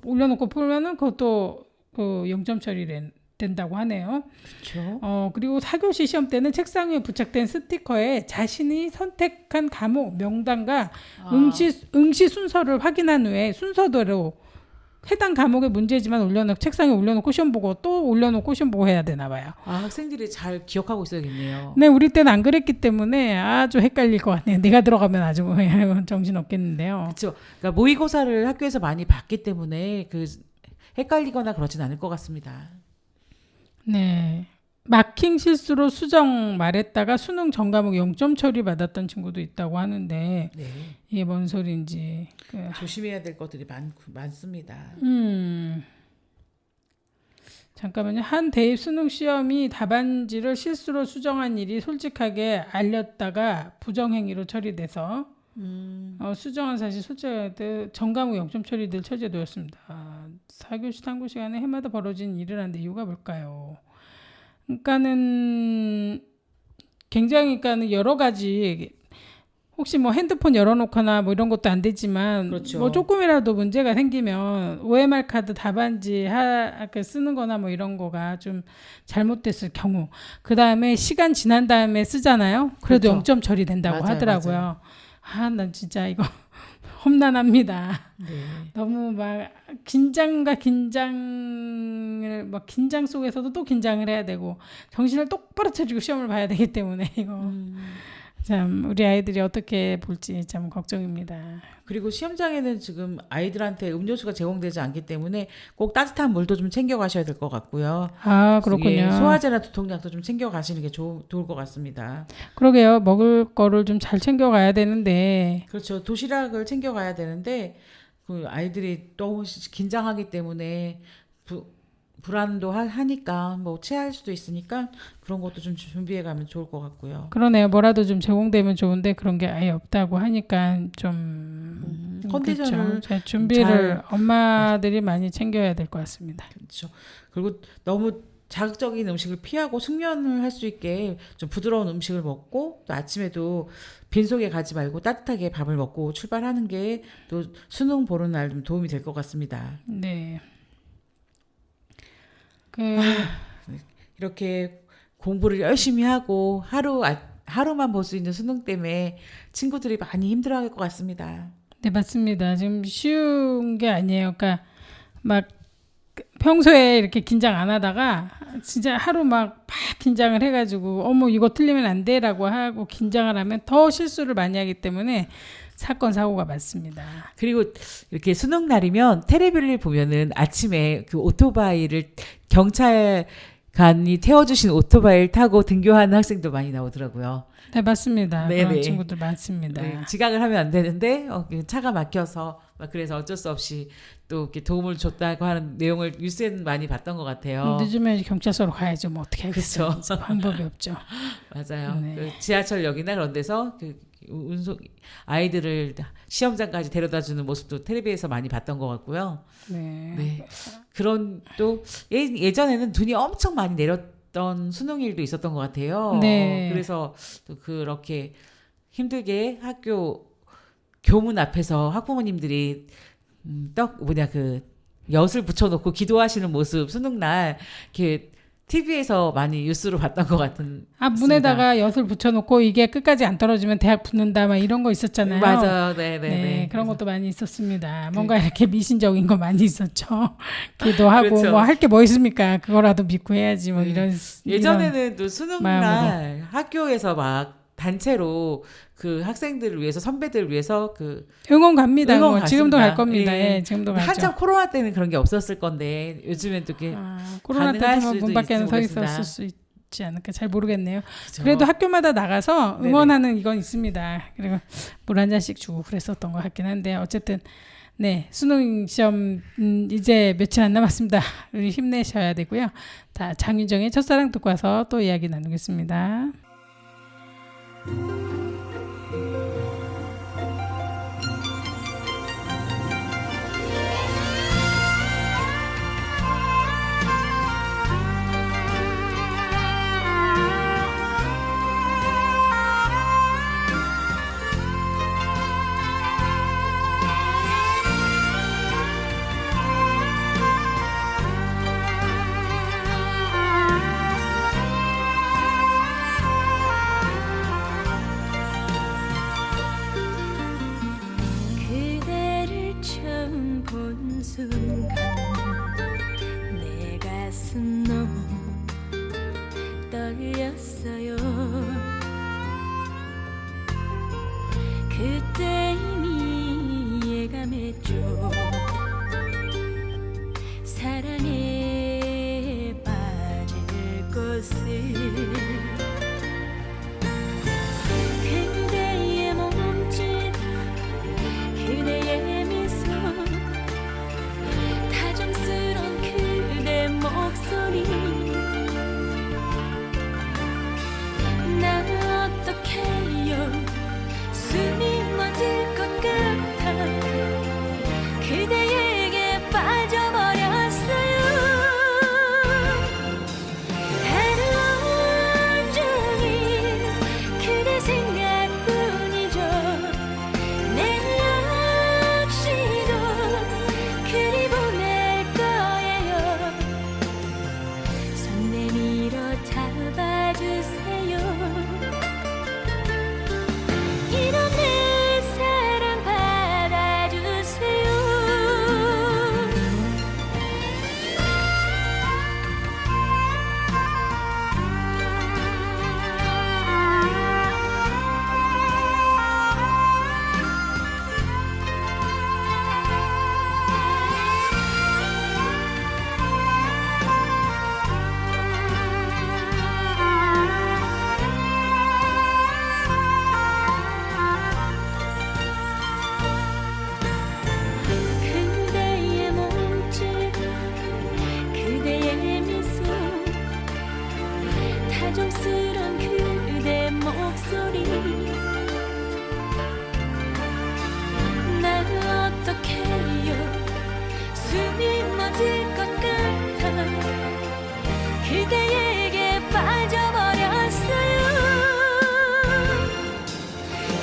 올려놓고 풀면은 그것도 그 0점 처리된다고 하네요. 그렇죠. 그리고 4교시 시험 때는 책상 위에 부착된 스티커에 자신이 선택한 과목 명단과 응시 순서를 확인한 후에 순서대로 해당 과목의 문제지만 올려놓고 책상에 올려놓고 시험 보고 또 올려놓고 시험 보고 해야 되나 봐요. 학생들이 잘 기억하고 있어야겠네요. 네, 우리 때는 안 그랬기 때문에 아주 헷갈릴 것 같네요. 내가 들어가면 아주 정신 없겠는데요. 그렇죠. 그러니까 모의고사를 학교에서 많이 봤기 때문에 그 헷갈리거나 그러진 않을 것 같습니다. 네. 마킹 실수로 수정 말했다가 수능 전 과목 0점 처리 받았던 친구도 있다고 하는데 네. 이게 뭔 소리인지. 조심해야 될 것들이 많습니다. 잠깐만요. 한 대입 수능 시험이 답안지를 실수로 수정한 일이 솔직하게 알렸다가 부정행위로 처리돼서 수정한 사실 솔직할 때 전과목 0점 처리될 처제도였습니다. 4교시 탐구 시간에 해마다 벌어진 일이라는데 이유가 뭘까요? 그러니까는 굉장히 그러니까는 여러 가지 혹시 뭐 핸드폰 열어놓거나 뭐 이런 것도 안 되지만 그렇죠. 뭐 조금이라도 문제가 생기면 OMR 카드 답안지 쓰는 거나 뭐 이런 거가 좀 잘못됐을 경우 그 다음에 시간 지난 다음에 쓰잖아요. 그래도 그렇죠. 0점 처리된다고 맞아요, 하더라고요. 난 진짜 이거 험난합니다. 네. 너무 막 긴장 속에서도 또 긴장을 해야 되고 정신을 똑바로 차리고 시험을 봐야 되기 때문에 이거 참 우리 아이들이 어떻게 볼지 참 걱정입니다. 그리고 시험장에는 지금 아이들한테 음료수가 제공되지 않기 때문에 꼭 따뜻한 물도 좀 챙겨 가셔야 될 것 같고요. 아, 그렇군요. 예, 소화제나 두통약도 좀 챙겨 가시는 게 좋을 것 같습니다. 그러게요. 먹을 거를 좀 잘 챙겨 가야 되는데 그렇죠. 도시락을 챙겨 가야 되는데 그 아이들이 너무 긴장하기 때문에 불안도 하니까 뭐 체할 수도 있으니까 그런 것도 좀 준비해 가면 좋을 것 같고요. 그러네요. 뭐라도 좀 제공되면 좋은데 그런 게 아예 없다고 하니까 좀 컨디션을 그렇죠. 잘 준비를 엄마들이 많이 챙겨야 될 것 같습니다. 그렇죠. 그리고 너무 자극적인 음식을 피하고 숙면을 할 수 있게 좀 부드러운 음식을 먹고 또 아침에도 빈속에 가지 말고 따뜻하게 밥을 먹고 출발하는 게 또 수능 보는 날 좀 도움이 될 것 같습니다. 네. 이렇게 공부를 열심히 하고 하루만 볼 수 있는 수능 때문에 친구들이 많이 힘들어할 것 같습니다. 네, 맞습니다. 지금 쉬운 게 아니에요. 그러니까 막 평소에 이렇게 긴장 안 하다가 진짜 하루 막 긴장을 해가지고 어머 이거 틀리면 안 돼라고 하고 긴장을 하면 더 실수를 많이 하기 때문에 사건 사고가 많습니다. 그리고 이렇게 수능 날이면 텔레비를 보면은 아침에 그 오토바이를 경찰관이 태워주신 오토바이를 타고 등교하는 학생도 많이 나오더라고요. 네, 맞습니다. 네네. 그런 친구들 많습니다. 네, 지각을 하면 안 되는데 차가 막혀서 막 그래서 어쩔 수 없이 또 이렇게 도움을 줬다고 하는 내용을 뉴스에는 많이 봤던 것 같아요. 늦으면 경찰서로 가야죠. 뭐 어떻게 하겠어요. 그쵸. 방법이 없죠. 맞아요. 네. 그 지하철역이나 그런 데서 그 아이들을 시험장까지 데려다주는 모습도 텔레비에서 많이 봤던 것 같고요. 네. 네. 그런 또 예전에는 눈이 엄청 많이 내렸던 수능일도 있었던 것 같아요. 네. 그래서 또 그렇게 힘들게 학교 교문 앞에서 학부모님들이 엿을 붙여놓고 기도하시는 모습 수능날 이렇게 TV에서 많이 뉴스로 봤던 것 같은. 문에다가 엿을 붙여놓고 이게 끝까지 안 떨어지면 대학 붙는다 막 이런 거 있었잖아요. 맞아요. 네네네. 네, 그런 것도 많이 있었습니다. 뭔가 이렇게 미신적인 거 많이 있었죠. 기도하고 그렇죠. 뭐 할 게 뭐 있습니까? 그거라도 믿고 해야지 뭐 네. 이런. 예전에는 또 수능날 학교에서 막 단체로 그 학생들을 위해서 선배들을 위해서 그 응원 갑니다. 응원 응원. 지금도 갔습니다. 갈 겁니다. 예. 예, 지금도 가죠. 한참 코로나 때는 그런 게 없었을 건데 요즘엔 또 이렇게 코로나 가능할 때도 수도 문 밖에는 서 있을지 있었을 수 있지 않을까 잘 모르겠네요. 그죠? 그래도 학교마다 나가서 네네. 응원하는 이건 있습니다. 그리고 물 한 잔씩 주고 그랬었던 것 같긴 한데 어쨌든 네 수능 시험 이제 며칠 안 남았습니다. 우리 힘내셔야 되고요. 다 장윤정의 첫사랑 듣고 와서 또 이야기 나누겠습니다. 그대를 처음 본 순간 내 가슴 너무 떨렸어요. 그때 이미 예감했죠. 사랑에 빠질 것을. 그대의 몸짓 그대의 미소 다정스런 그대 목소리 나 어떡해요 숨이 멎을 것 같아 그대에게 빠져버렸어요. 하루 온종일 그대 생각뿐이죠. 내 역시도 그리 보낼 거예요. 손 내밀어 잡아주세요. 이런 내 사랑 받아주세요. 그대의 몸짓 그대의 미소 다정스런 그대 목소리 나 어떡해요 숨이 멎을 것 같아 그대에게 빠져버렸어요.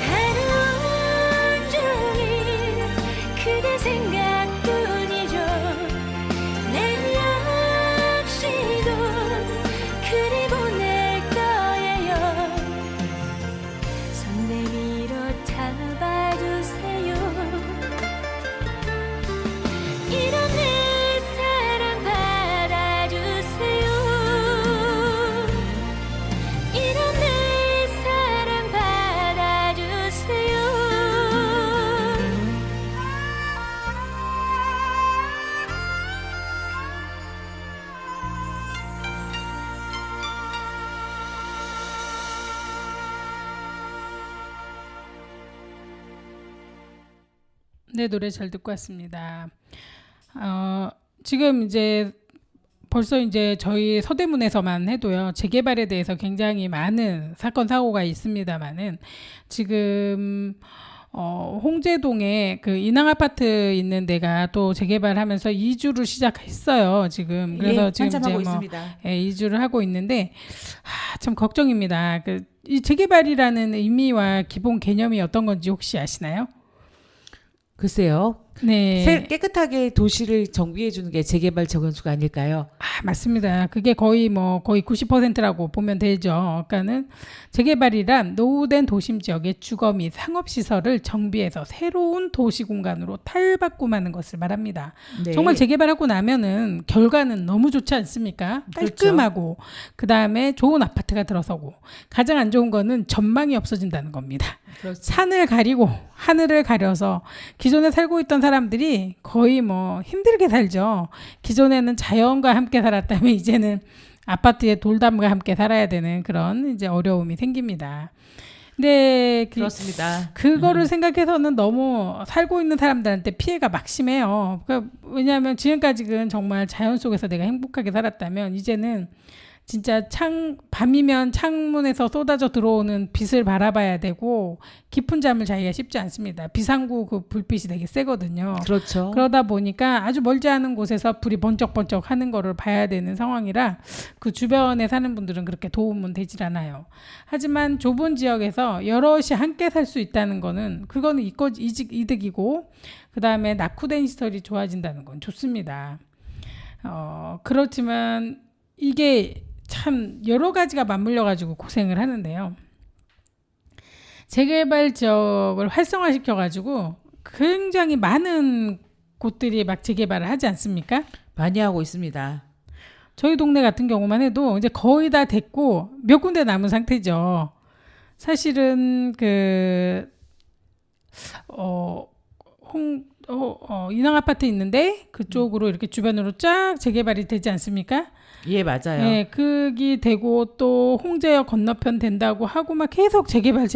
하루 온종일 그대 생각뿐이죠. 내 역시도 그리 보낼 거예요. 손 내밀어 잡아주세요. 이런 내 사랑 받아주세요. 이런 내 사랑 받아주세요. 네, 노래 잘 듣고 왔습니다. 지금 이제 벌써 이제 저희 서대문에서만 해도요 재개발에 대해서 굉장히 많은 사건 사고가 있습니다만은 지금 홍제동에 그 인왕 아파트 있는 데가 또 재개발하면서 이주를 시작했어요 지금. 그래서 예, 지금 한참 이제 하고 뭐 있습니다. 예, 이주를 하고 있는데 참 걱정입니다. 이 재개발이라는 의미와 기본 개념이 어떤 건지 혹시 아시나요? 글쎄요. 네. 깨끗하게 도시를 정비해 주는 게 재개발 재건축 아닐까요? 맞습니다. 그게 거의 90%라고 보면 되죠. 그러니까는 재개발이란 노후된 도심 지역의 주거 및 상업 시설을 정비해서 새로운 도시 공간으로 탈바꿈하는 것을 말합니다. 네. 정말 재개발하고 나면은 결과는 너무 좋지 않습니까? 깔끔하고 그다음에 좋은 아파트가 들어서고 가장 안 좋은 거는 전망이 없어진다는 겁니다. 그렇죠. 산을 가리고 하늘을 가려서 기존에 살고 있던 사람들이 거의 힘들게 살죠. 기존에는 자연과 함께 살았다면 이제는 아파트에 돌담과 함께 살아야 되는 그런 이제 어려움이 생깁니다. 근데 그렇습니다. 그거를 생각해서는 너무 살고 있는 사람들한테 피해가 막심해요. 그러니까 왜냐하면 지금까지는 정말 자연 속에서 내가 행복하게 살았다면 이제는 진짜 밤이면 창문에서 쏟아져 들어오는 빛을 바라봐야 되고 깊은 잠을 자기가 쉽지 않습니다. 비상구 그 불빛이 되게 세거든요. 그렇죠. 그러다 보니까 아주 멀지 않은 곳에서 불이 번쩍번쩍 하는 거를 봐야 되는 상황이라 그 주변에 사는 분들은 그렇게 도움은 되질 않아요. 하지만 좁은 지역에서 여럿이 함께 살 수 있다는 거는 그거는 이득이고 그 다음에 낙후된 시설이 좋아진다는 건 좋습니다. 그렇지만 이게 참 여러 가지가 맞물려 가지고 고생을 하는데요. 재개발 지역을 활성화시켜 가지고 굉장히 많은 곳들이 막 재개발을 하지 않습니까? 많이 하고 있습니다. 저희 동네 같은 경우만 해도 이제 거의 다 됐고 몇 군데 남은 상태죠. 사실은 인왕 아파트 있는데 그쪽으로 이렇게 주변으로 쫙 재개발이 되지 않습니까? 예, 맞아요. 네, 그게 되고 또 홍제역 건너편 된다고 하고 막 계속 재개발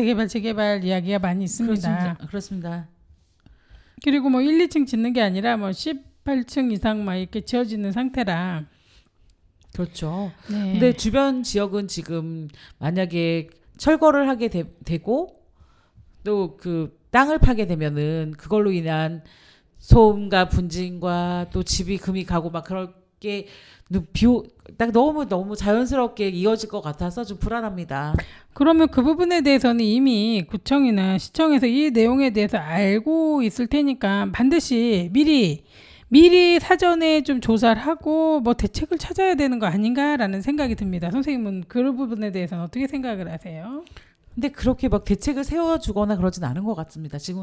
이야기가 많이 있습니다. 그렇습니다. 그리고 뭐 1, 2층 짓는 게 아니라 뭐 18층 이상 막 이렇게 지어지는 상태라. 그렇죠. 네. 근데 주변 지역은 지금 만약에 철거를 하게 되고 또 그 땅을 파게 되면은 그걸로 인한 소음과 분진과 또 집이 금이 가고 막 그렇게 딱 너무 자연스럽게 이어질 것 같아서 좀 불안합니다. 그러면 그 부분에 대해서는 이미 구청이나 시청에서 이 내용에 대해서 알고 있을 테니까 반드시 미리 사전에 좀 조사를 하고 뭐 대책을 찾아야 되는 거 아닌가라는 생각이 듭니다. 선생님은 그 부분에 대해서는 어떻게 생각을 하세요? 근데 그렇게 막 대책을 세워주거나 그러진 않은 것 같습니다. 지금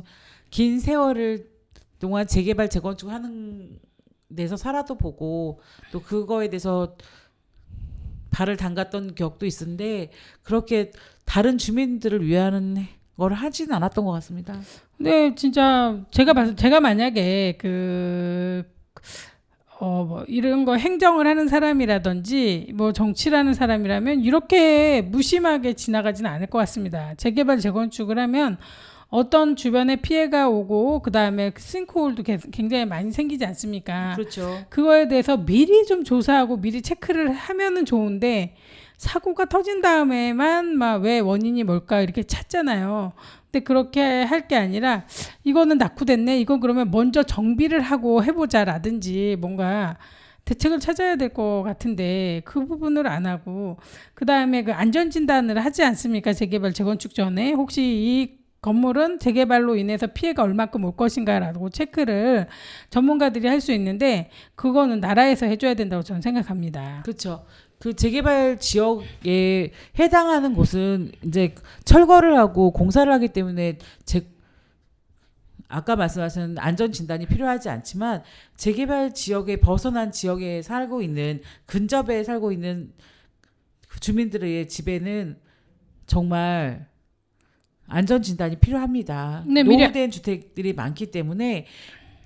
긴 세월을 동안 재개발 재건축 하는 데서 살아도 보고 또 그거에 대해서 발을 담갔던 기억도 있는데 그렇게 다른 주민들을 위하는 걸 하지는 않았던 것 같습니다. 근데 진짜 제가 만약에 뭐 이런 거 행정을 하는 사람이라든지 뭐 정치라는 사람이라면 이렇게 무심하게 지나가지는 않을 것 같습니다. 재개발 재건축을 하면 어떤 주변에 피해가 오고 그 다음에 싱크홀도 굉장히 많이 생기지 않습니까? 그렇죠. 그거에 대해서 미리 좀 조사하고 미리 체크를 하면은 좋은데 사고가 터진 다음에만 막 왜 원인이 뭘까 이렇게 찾잖아요. 근데 그렇게 할 게 아니라 이거는 낙후됐네. 이건 그러면 먼저 정비를 하고 해보자라든지 뭔가 대책을 찾아야 될 것 같은데 그 부분을 안 하고 그 다음에 그 안전진단을 하지 않습니까? 재개발 재건축 전에 혹시 이 건물은 재개발로 인해서 피해가 얼마큼 올 것인가라고 체크를 전문가들이 할 수 있는데 그거는 나라에서 해줘야 된다고 저는 생각합니다. 그렇죠. 그 재개발 지역에 해당하는 곳은 이제 철거를 하고 공사를 하기 때문에 아까 말씀하신 안전 진단이 필요하지 않지만 재개발 지역에 벗어난 지역에 살고 있는 근접에 살고 있는 주민들의 집에는 정말 안전 진단이 필요합니다. 네, 노후된 주택들이 많기 때문에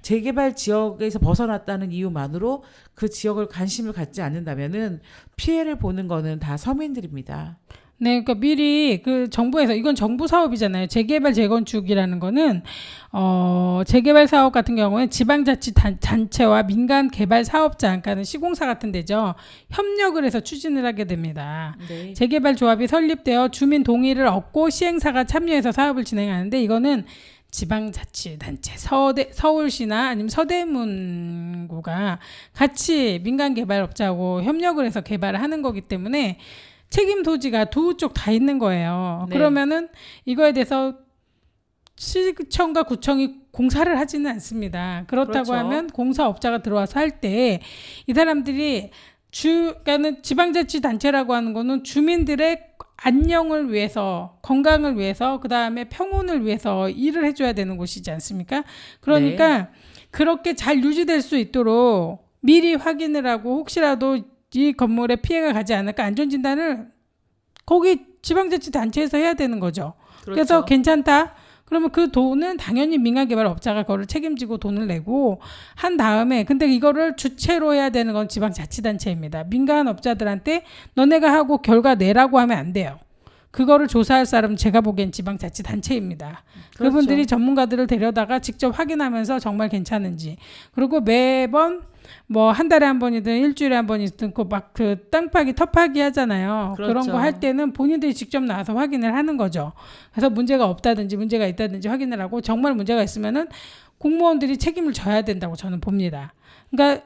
재개발 지역에서 벗어났다는 이유만으로 그 지역을 관심을 갖지 않는다면은 피해를 보는 거는 다 서민들입니다. 네, 그러니까 미리 그 정부에서 이건 정부 사업이잖아요. 재개발 재건축이라는 거는 재개발 사업 같은 경우는 지방자치단체와 민간 개발 사업자, 그러니까 시공사 같은 데죠. 협력을 해서 추진을 하게 됩니다. 네. 재개발 조합이 설립되어 주민 동의를 얻고 시행사가 참여해서 사업을 진행하는데 이거는 지방자치단체 서울시나 아니면 서대문구가 같이 민간개발업자하고 협력을 해서 개발을 하는 거기 때문에 책임 소지가 두 쪽 다 있는 거예요. 네. 그러면은 이거에 대해서 시청과 구청이 공사를 하지는 않습니다. 그렇다고 그렇죠. 하면 공사업자가 들어와서 할 때 이 사람들이 그러니까는 지방자치단체라고 하는 거는 주민들의 안녕을 위해서, 건강을 위해서, 그 다음에 평온을 위해서 일을 해줘야 되는 곳이지 않습니까? 그러니까 그렇게 잘 유지될 수 있도록 미리 확인을 하고 혹시라도 이 건물에 피해가 가지 않을까 안전진단을 거기 지방자치단체에서 해야 되는 거죠. 그렇죠. 그래서 괜찮다. 그러면 그 돈은 당연히 민간개발업자가 그거를 책임지고 돈을 내고 한 다음에 근데 이거를 주체로 해야 되는 건 지방자치단체입니다. 민간업자들한테 너네가 하고 결과 내라고 하면 안 돼요. 그거를 조사할 사람은 제가 보기엔 지방자치단체입니다. 그렇죠. 그분들이 전문가들을 데려다가 직접 확인하면서 정말 괜찮은지 그리고 매번 뭐 한 달에 한 번이든 일주일에 한 번이든 그 땅 파기 터 파기 하잖아요. 그런 그렇죠. 거 할 때는 본인들이 직접 나와서 확인을 하는 거죠. 그래서 문제가 없다든지 문제가 있다든지 확인을 하고 정말 문제가 있으면은 공무원들이 책임을 져야 된다고 저는 봅니다. 그러니까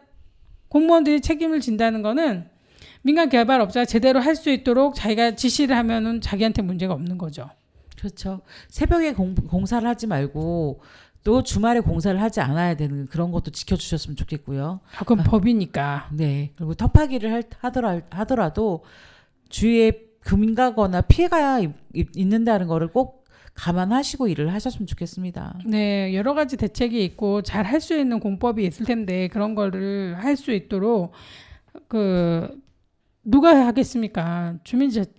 공무원들이 책임을 진다는 거는 민간 개발업자가 제대로 할 수 있도록 자기가 지시를 하면은 자기한테 문제가 없는 거죠. 그렇죠. 새벽에 공사를 하지 말고 또 주말에 공사를 하지 않아야 되는 그런 것도 지켜주셨으면 좋겠고요. 그건 법이니까. 네. 그리고 터파기를 하더라도 주위에 금 가거나 피해가 있는다는 거를 꼭 감안하시고 일을 하셨으면 좋겠습니다. 네, 여러 가지 대책이 있고 잘 할 수 있는 공법이 있을 텐데 그런 거를 할 수 있도록 누가 하겠습니까?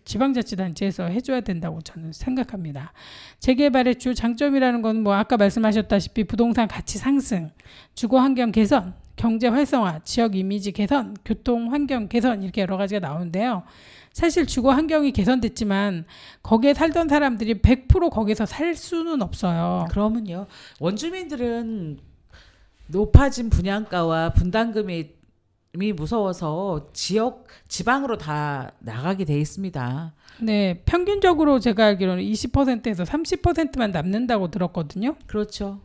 지방자치단체에서 해줘야 된다고 저는 생각합니다. 재개발의 주 장점이라는 건 뭐 아까 말씀하셨다시피 부동산 가치 상승, 주거 환경 개선, 경제 활성화, 지역 이미지 개선, 교통 환경 개선 이렇게 여러 가지가 나오는데요. 사실 주거 환경이 개선됐지만 거기에 살던 사람들이 100% 거기서 살 수는 없어요. 그러면요. 원주민들은 높아진 분양가와 분담금이 무서워서 지방으로 다 나가게 돼 있습니다. 네, 평균적으로 제가 알기로는 20%에서 30%만 남는다고 들었거든요. 그렇죠.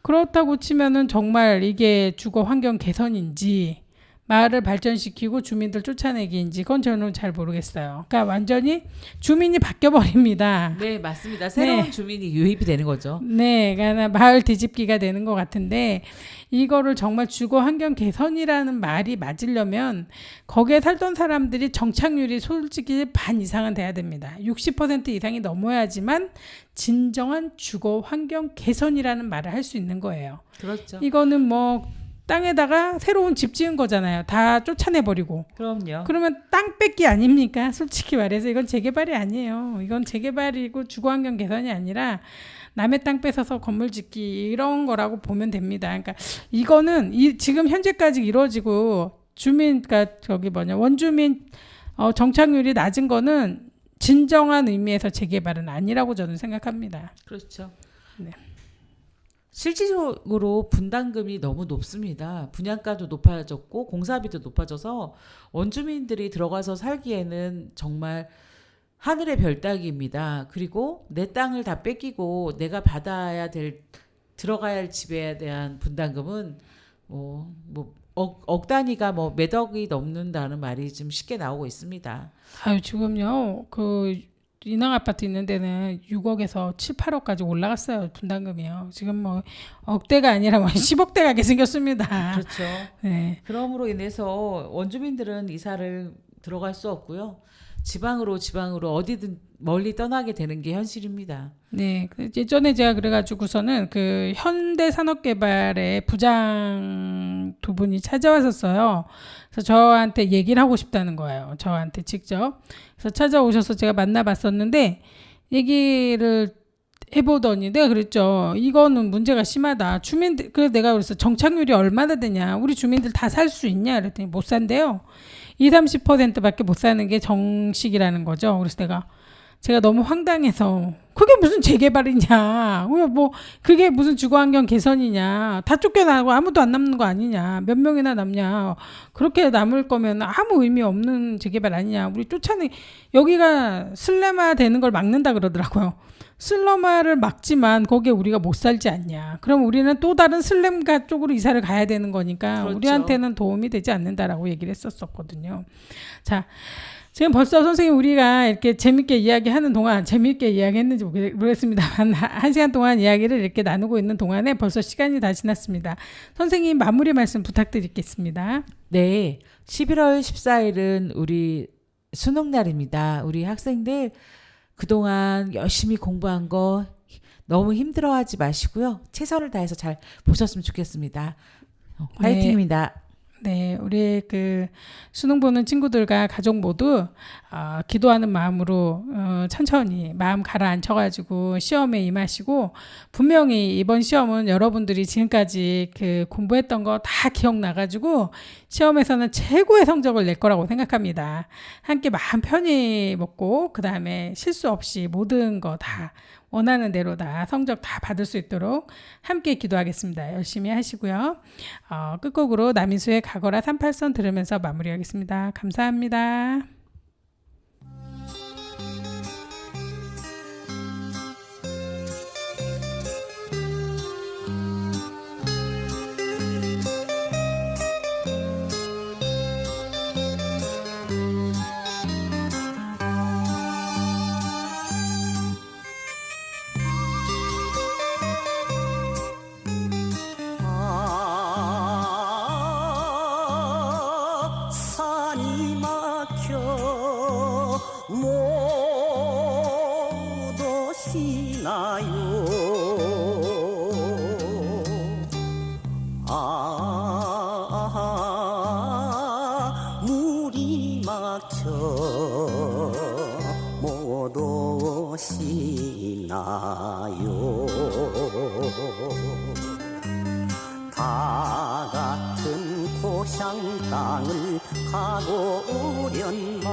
그렇다고 치면은 정말 이게 주거 환경 개선인지 마을을 발전시키고 주민들 쫓아내기인지 그건 저는 잘 모르겠어요. 그러니까 완전히 주민이 바뀌어 버립니다. 네, 맞습니다. 새로운 네. 주민이 유입이 되는 거죠. 네, 그러니까 마을 뒤집기가 되는 것 같은데 이거를 정말 주거 환경 개선이라는 말이 맞으려면 거기에 살던 사람들이 정착률이 솔직히 반 이상은 돼야 됩니다. 60% 이상이 넘어야지만 진정한 주거 환경 개선이라는 말을 할 수 있는 거예요. 그렇죠. 이거는 뭐 땅에다가 새로운 집 지은 거잖아요. 다 쫓아내버리고. 그럼요. 그러면 땅 뺏기 아닙니까? 솔직히 말해서 이건 재개발이 아니에요. 이건 재개발이고 주거환경 개선이 아니라 남의 땅 뺏어서 건물 짓기 이런 거라고 보면 됩니다. 그러니까 이거는 지금 현재까지 이루어지고 원주민 정착률이 낮은 거는 진정한 의미에서 재개발은 아니라고 저는 생각합니다. 그렇죠. 네. 실질적으로 분담금이 너무 높습니다. 분양가도 높아졌고 공사비도 높아져서 원주민들이 들어가서 살기에는 정말 하늘의 별 따기입니다. 그리고 내 땅을 다 뺏기고 내가 들어가야 할 집에 대한 분담금은 억 단위가 몇 억이 넘는다는 말이 좀 쉽게 나오고 있습니다. 아유 지금요 인왕 아파트 있는 데는 6억에서 7, 8억까지 올라갔어요. 분담금이요. 지금 억대가 아니라 10억대 가게 생겼습니다. 그렇죠. 네. 그럼으로 인해서 원주민들은 이사를 들어갈 수 없고요. 지방으로 어디든 멀리 떠나게 되는 게 현실입니다. 네. 예전에 제가 그래가지고서는 그 현대산업개발의 부장 두 분이 찾아왔었어요. 그래서 저한테 얘기를 하고 싶다는 거예요. 저한테 직접. 그래서 찾아오셔서 제가 만나봤었는데 얘기를 해보더니 내가 그랬죠. 이거는 문제가 심하다. 그래서 내가 그래서 정착률이 얼마나 되냐. 우리 주민들 다 살 수 있냐. 그랬더니 못 산대요. 20-30%밖에 못 사는 게 정식이라는 거죠. 그래서 제가 너무 황당해서 그게 무슨 재개발이냐, 그게 무슨 주거환경 개선이냐, 다 쫓겨나고 아무도 안 남는 거 아니냐, 몇 명이나 남냐, 그렇게 남을 거면 아무 의미 없는 재개발 아니냐, 우리 여기가 슬래마 되는 걸 막는다 그러더라고요. 슬러마를 막지만 거기에 우리가 못 살지 않냐. 그럼 우리는 또 다른 슬램가 쪽으로 이사를 가야 되는 거니까 그렇죠. 우리한테는 도움이 되지 않는다라고 얘기를 했었거든요. 자, 지금 벌써 선생님 우리가 이렇게 재밌게 이야기하는 동안 재밌게 이야기했는지 모르겠습니다만 1시간 동안 이야기를 이렇게 나누고 있는 동안에 벌써 시간이 다 지났습니다. 선생님 마무리 말씀 부탁드리겠습니다. 네, 11월 14일은 우리 수능 날입니다. 우리 학생들 그동안 열심히 공부한 거 너무 힘들어하지 마시고요. 최선을 다해서 잘 보셨으면 좋겠습니다. 화이팅입니다. 네, 우리 그 수능 보는 친구들과 가족 모두 기도하는 마음으로 천천히 마음 가라앉혀가지고 시험에 임하시고, 분명히 이번 시험은 여러분들이 지금까지 그 공부했던 거 다 기억나가지고 시험에서는 최고의 성적을 낼 거라고 생각합니다. 함께 마음 편히 먹고 그 다음에 실수 없이 모든 거 다 원하는 대로 다 성적 다 받을 수 있도록 함께 기도하겠습니다. 열심히 하시고요. 끝곡으로 남인수의 가거라 38선 들으면서 마무리하겠습니다. 감사합니다. 산이 막혀 못 오시나요. 물이 막혀 못 오시나요. 다 같은 고향 땅을 가고 오련만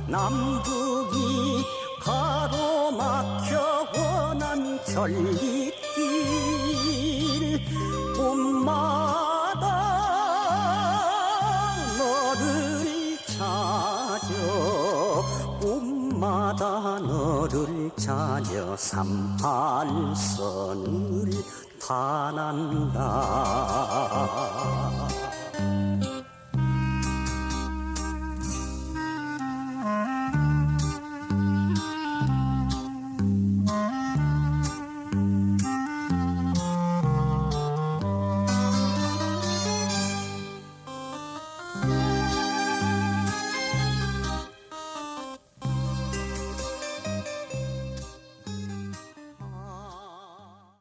남북이 가로막혀 원한 전리길. 봄마다 너를 찾아 봄마다 너를 찾아 38선을 타난다.